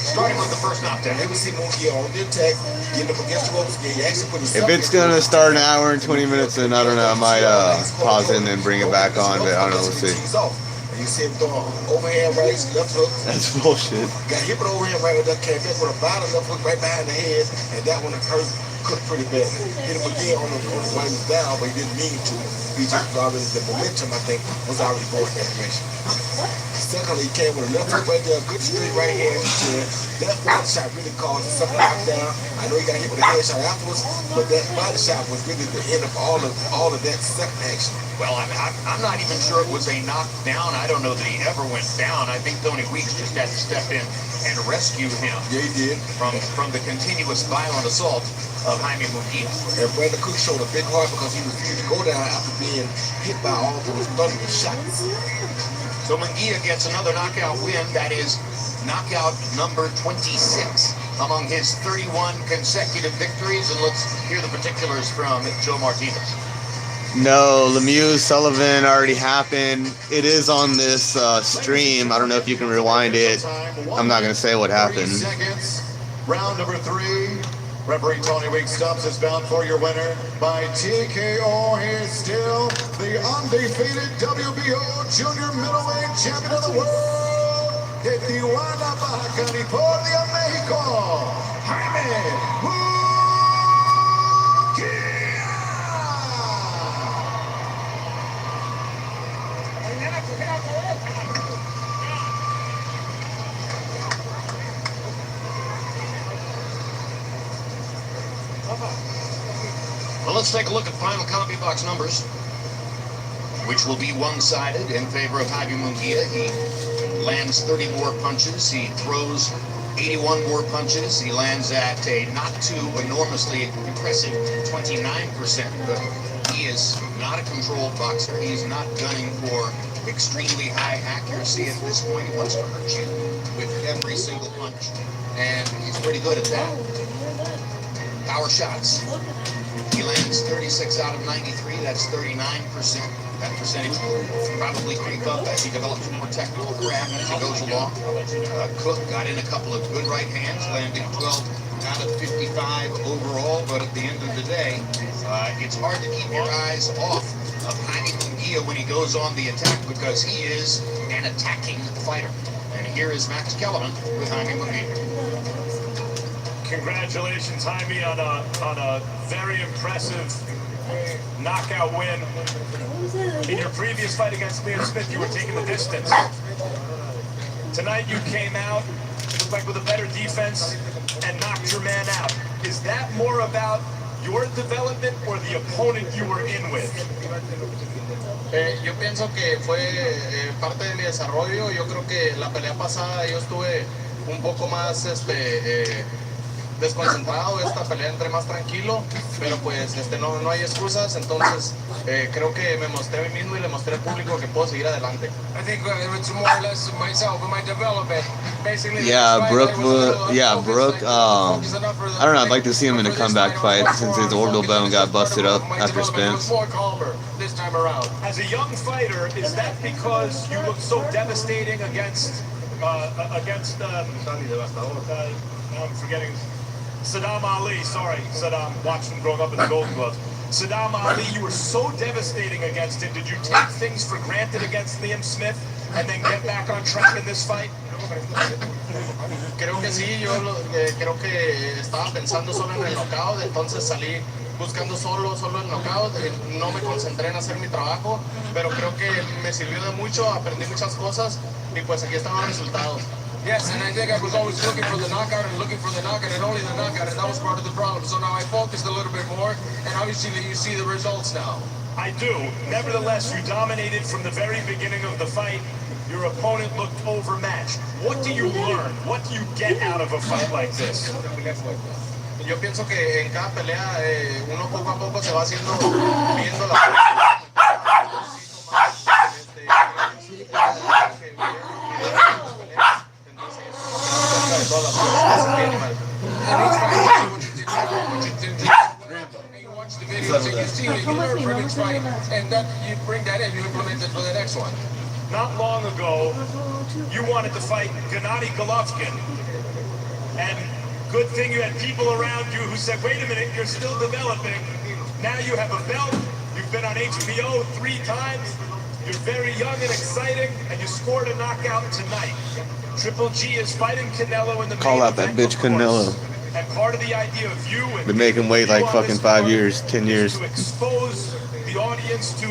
Starting with the first knockdown. Never see Munguia on the attack, getting up against the ropes again. He actually put If it's gonna start an hour and 20 minutes, then I don't know. I might pause it and then bring it back on. But I don't know. We'll see. And you see him throwing overhand rights, left hook. That's bullshit. Got hit with overhand right with that, came back with a bottom left hook right behind the head, and that one hurt Cook pretty bad. Hit him again on the while he was down, but he didn't mean to. He just was already, the momentum, I think, was already going that direction. Secondly, he came with a left hook right there, a good straight right hand. That body shot really caused a second knockdown. I know he got hit with a headshot afterwards, but that body shot was really the end of all of that second action. Well, I'm not even sure it was a knockdown. I don't know that he ever went down. I think Tony Weeks just had to step in and rescue him. Yeah, he did. From the continuous violent assault of Jaime Munguia. And Brandon Cook showed a big heart because he refused to go down after being hit by all those thunderous shots. So Munguia gets another knockout win. That is knockout number 26 among his 31 consecutive victories. And let's hear the particulars from Joe Martinez. No, Lemieux Sullivan already happened. It is on this stream. I don't know if you can rewind it. I'm not gonna say what happened. 30 seconds. Round number 3. Referee Tony Weeks stops is bound for your winner by TKO. He's still the undefeated WBO Junior Middleweight Champion of the World, de Tijuana, Baja California, Mexico, Jaime Munguia. Well, let's take a look at final copy box numbers, which will be one-sided in favor of Jaime Munguia. He lands 30 more punches. He throws 81 more punches. He lands at a not too enormously impressive 29%, but he is not a controlled boxer. He's not gunning for extremely high accuracy at this point. He wants to hurt you with every single punch, and he's pretty good at that. Power shots. He lands 36 out of 93. That's 39%. That percentage will probably creep up as he develops more technical craft as he goes along. Cook got in a couple of good right hands, landing 12 out of 55 overall. But at the end of the day, it's hard to keep your eyes off of Jaime Munguia when he goes on the attack because he is an attacking fighter. And here is Max Kellerman with Jaime Munguia. Congratulations, Jaime, on a very impressive knockout win. In your previous fight against Liam Smith, you were taking the distance. Tonight you came out, looked like with a better defense, and knocked your man out. Is that more about your development or the opponent you were in with? Yo pienso que fue parte de mi desarrollo. Yo creo que la pelea pasada yo estuve un poco más desconcentrado, esta pelea entré más tranquilo, pero pues no hay excusas, entonces creo que me mostré a mí mismo y le mostré al público que puedo seguir adelante. I think it's more or less myself in my development. Basically, Yeah, Brooke. I don't know. I'd like to see him in a comeback fight since his orbital bone got busted up after Spence. More calmer this time around. As a young fighter, is that because you look so devastating against I'm forgetting Saddam Ali? Sorry, Saddam. Watched him growing up in the Golden Gloves. Saddam Ali, you were so devastating against him. Did you take things for granted against Liam Smith and then get back on track in this fight? Creo que sí, yo creo que estaba pensando solo en el knockout, entonces salí buscando solo el knockout, no me concentré en hacer mi trabajo, pero creo que me sirvió de mucho, aprendí muchas cosas y pues aquí están los resultados. Yes, and I think I was always looking for the knockout and looking for the knockout and only the knockout, and that was part of the problem. So now I focused a little bit more, and obviously you see the results now. I do. Nevertheless, you dominated from the very beginning of the fight. Your opponent looked overmatched. What do you learn? What do you get out of a fight like this? Yo pienso que en cada pelea uno poco a poco se va haciendo viendo la and that you bring that in, you implement it for the next one. Not long ago, you wanted to fight Gennady Golovkin, and good thing you had people around you who said, wait a minute, you're still developing. Now you have a belt, you've been on HBO 3 times, you're very young and exciting, and you scored a knockout tonight. Triple G is fighting Canelo in the Call out that bitch Canelo. And part of the idea of you and been making weight like fucking 5 years, 10 years. to expose the audience to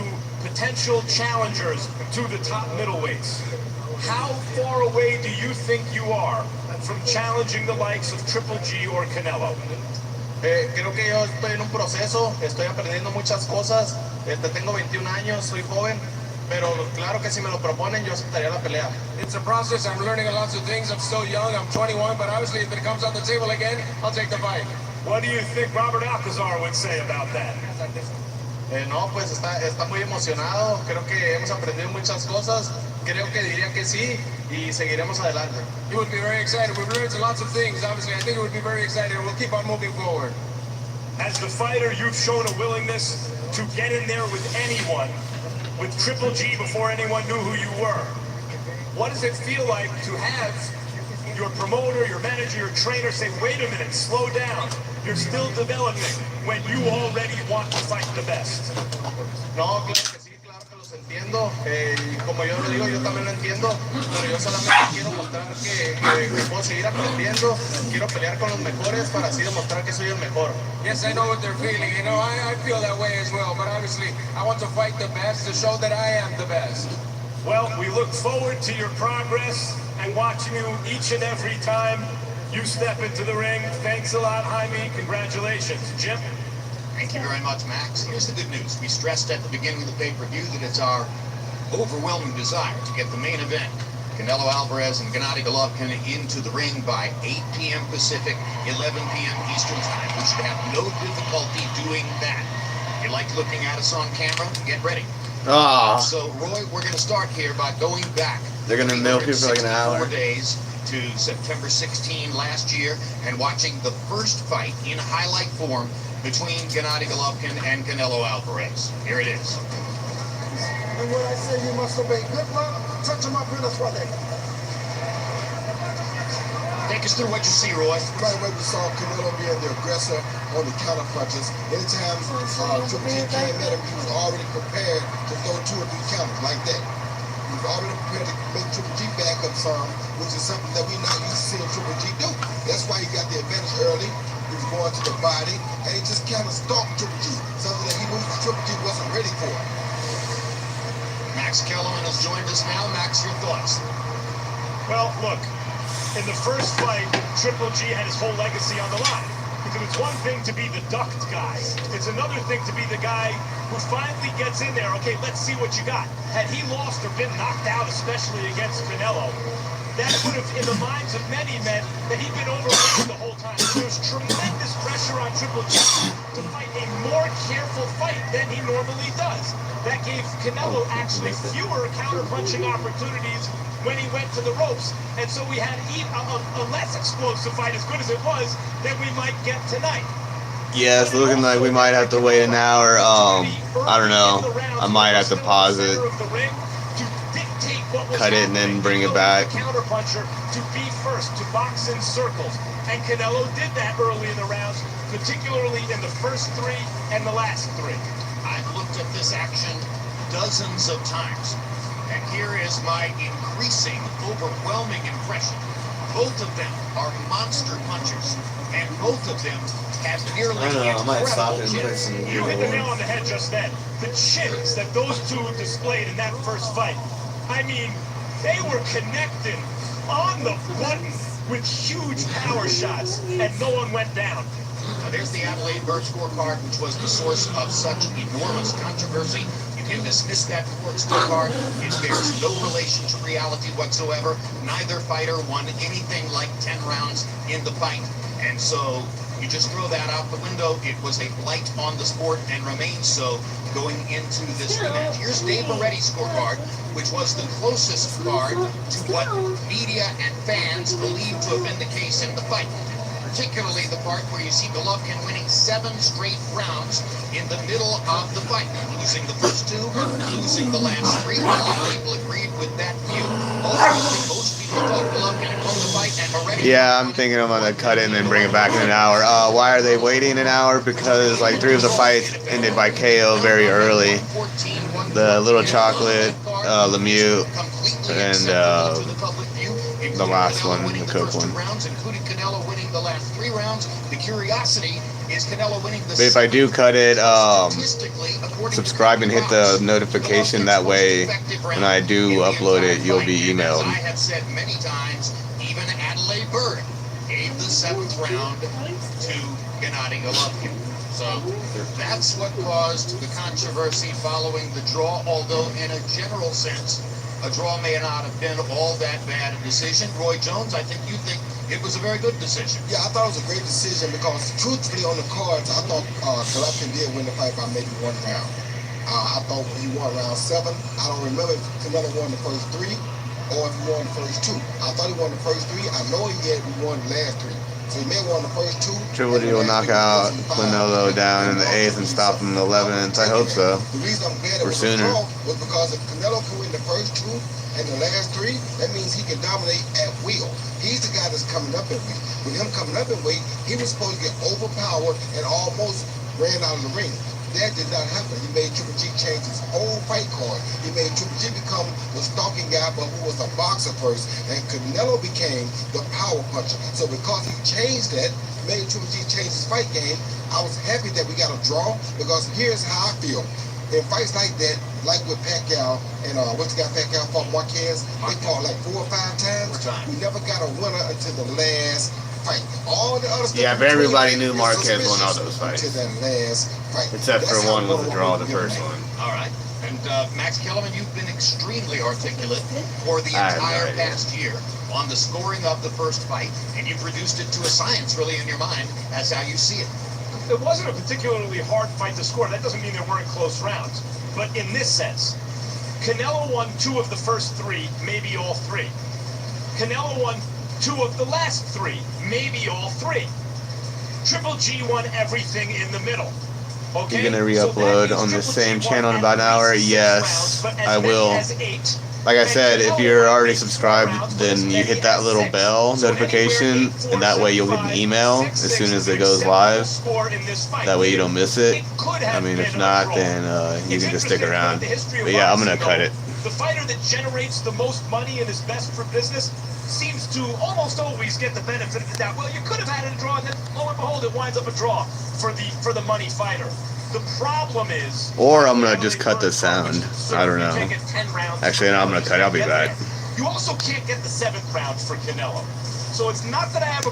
potential challengers to the top middleweights. How far away do you think you are from challenging the likes of Triple G or Canelo? Creo que yo estoy en un proceso, estoy aprendiendo muchas cosas, tengo 21 años, soy joven, pero claro que si me lo proponen yo aceptaría la pelea. It's a process, I'm learning lots of things, I'm still young, I'm 21, but obviously if it comes on the table again, I'll take the fight. What do you think Robert Alcazar would say about that? No, pues está muy emocionado, creo que hemos aprendido muchas cosas, creo que diría que sí y seguiremos adelante. He would be very excited, we've learned lots of things, obviously I think he would be very excited, and we'll keep on moving forward. As the fighter, you've shown a willingness to get in there with anyone, with Triple G before anyone knew who you were. What does it feel like to have your promoter, your manager, your trainer say, wait a minute, slow down, you're still developing, when you already want to fight the best? No, claro que sí, claro que los entiendo, y como yo lo digo, yo también lo entiendo, pero yo solamente quiero mostrar que puedo seguir aprendiendo, quiero pelear con los mejores para así demostrar que soy el mejor. Yes, I know what they're feeling, you know, I feel that way as well, but obviously I want to fight the best to show that I am the best. Well, we look forward to your progress and watching you each and every time you step into the ring. Thanks a lot, Jaime. Congratulations. Jim? Thank you very much, Max. Here's the good news. We stressed at the beginning of the pay-per-view that it's our overwhelming desire to get the main event, Canelo Alvarez and Gennady Golovkin, into the ring by 8 p.m. Pacific, 11 p.m. Eastern Time. We should have no difficulty doing that. If you like looking at us on camera, get ready. So, Roy, we're going to start here by going back. They're going to milk you for like an hour. 4 days to September 16 last year and watching the first fight in highlight form between Gennady Golovkin and Canelo Alvarez. Here it is. And when I say you must obey, good luck, touch him up in us for that. Take us through what you see, Roy. Right away we saw Canelo being the aggressor on the counter punches. Anytime Triple G came at him, he was already prepared to throw 2 or 3 counters like that. He was already prepared to make Triple G back up some, which is something that we're not used to seeing Triple G do. That's why he got the advantage early. He was going to the body, and he just kind of stalked Triple G, something that he knew Triple G wasn't ready for. Max Kellerman has joined us now. Max, your thoughts? Well, look, in the first fight, Triple G had his whole legacy on the line. Because it's one thing to be the ducked guy. It's another thing to be the guy who finally gets in there. Okay, let's see what you got. Had he lost or been knocked out, especially against Canelo, that would have, in the minds of many, meant that he'd been overweight the whole time. There's tremendous pressure on Triple G to fight a more careful fight than he normally does. That gave Canelo actually fewer counter-punching opportunities when he went to the ropes, and so we had a less explosive fight, as good as it was, than we might get tonight. Yeah, it's looking like we might have to wait an hour. I don't know. I might have to pause it, cut it, and then bring it back. Counterpuncher to be first, to box in circles, and Canelo did that early in the rounds, particularly in the first three and the last three. I've looked at this action dozens of times, and here is my increasing, overwhelming impression. Both of them are monster punchers, and both of them have nearly incredible chins. You hit the nail on the head just then. The chins that those two displayed in that first fight. I mean, they were connecting on the button with huge power shots, and no one went down. Now, there's the Adelaide Bird scorecard, which was the source of such enormous controversy. You can dismiss that scorecard. It bears no relation to reality whatsoever. Neither fighter won anything like 10 rounds in the fight. And so you just throw that out the window. It was a blight on the sport and remains so going into this rematch. Here's Dave Moretti's scorecard, which was the closest card to what media and fans believe to have been the case in the fight. Particularly the part where you see Golovkin winning 7 straight rounds in the middle of the fight, losing the first 2, losing the last 3. A lot of people agreed with that view. Ultimately, most people thought Golovkin had won the fight, and Moretti. Yeah, I'm thinking I'm gonna cut it and then bring it back in an hour. Why are they waiting an hour? Because like 3 of the fights ended by KO very early. The Little Chocolate, Lemieux, and the last one, the Coke one. Including Canelo winning the last 3 rounds. The curiosity is Canelo winning the. But if I do cut it, subscribe and hit the notification. That way, when I do upload it, you'll be emailed. I have said many times, even Adelaide Bird gave the 7th round to Gennady Golovkin. So that's what caused the controversy following the draw, although in a general sense, a draw may not have been all that bad a decision. Roy Jones, I think you think it was a very good decision. Yeah, I thought it was a great decision because truthfully on the cards, I thought Golovkin did win the fight by maybe 1 round. I thought he won round 7. I don't remember if Canelo won the first 3 or if he won the first 2. I thought he won the first 3. I know he won the last 3. So he may have won the first 2. Triple G will knock out Canelo down in the 8th and stop him in the 11th. I hope so. The reason I'm glad it was a draw was because if Canelo can win the first 2 and the last 3, that means he can dominate at will. He's the guy that's coming up in weight. With him coming up in weight, he was supposed to get overpowered and almost ran out of the ring. That did not happen. He made Triple G change his whole fight card. He made Triple G become the stalking guy, but who was a boxer first, and Canelo became the power puncher. So because he changed that, made Triple G change his fight game, I was happy that we got a draw, because here's how I feel. In fights like that, like with Pacquiao and what's the guy Pacquiao fought Marquez, they fought like 4 or 5 times. We never got a winner until the last fight. All the other stuff. Yeah, but everybody knew Marquez won all those fights. Until that last fight. Except for one was a draw, the first one. All right. And Max Kellerman, you've been extremely articulate for the entire past year on the scoring of the first fight, and you've reduced it to a science, really, in your mind, as how you see it. It wasn't a particularly hard fight to score. That doesn't mean there weren't close rounds. But in this sense, Canelo won 2 of the first 3, maybe all 3. Canelo won 2 of the last 3, maybe all 3. Triple G won everything in the middle. Okay? You're gonna re-upload on the same channel in about an hour? Yes, I will. Like I said, if you're already subscribed, then you hit that little bell notification, and that way you'll get an email as soon as it goes live. That way you don't miss it. I mean, if not, then you can just stick around. But yeah, I'm gonna cut it. The fighter that generates the most money and is best for business seems to almost always get the benefit of the doubt. Well, you could have had a draw, and then lo and behold, it winds up a draw for the money fighter. The problem is, or I'm gonna just cut the sound. I don't know. Actually, no, I'm gonna cut it. I'll be back. You also can't get the 7th round for Canelo. So it's not that I have a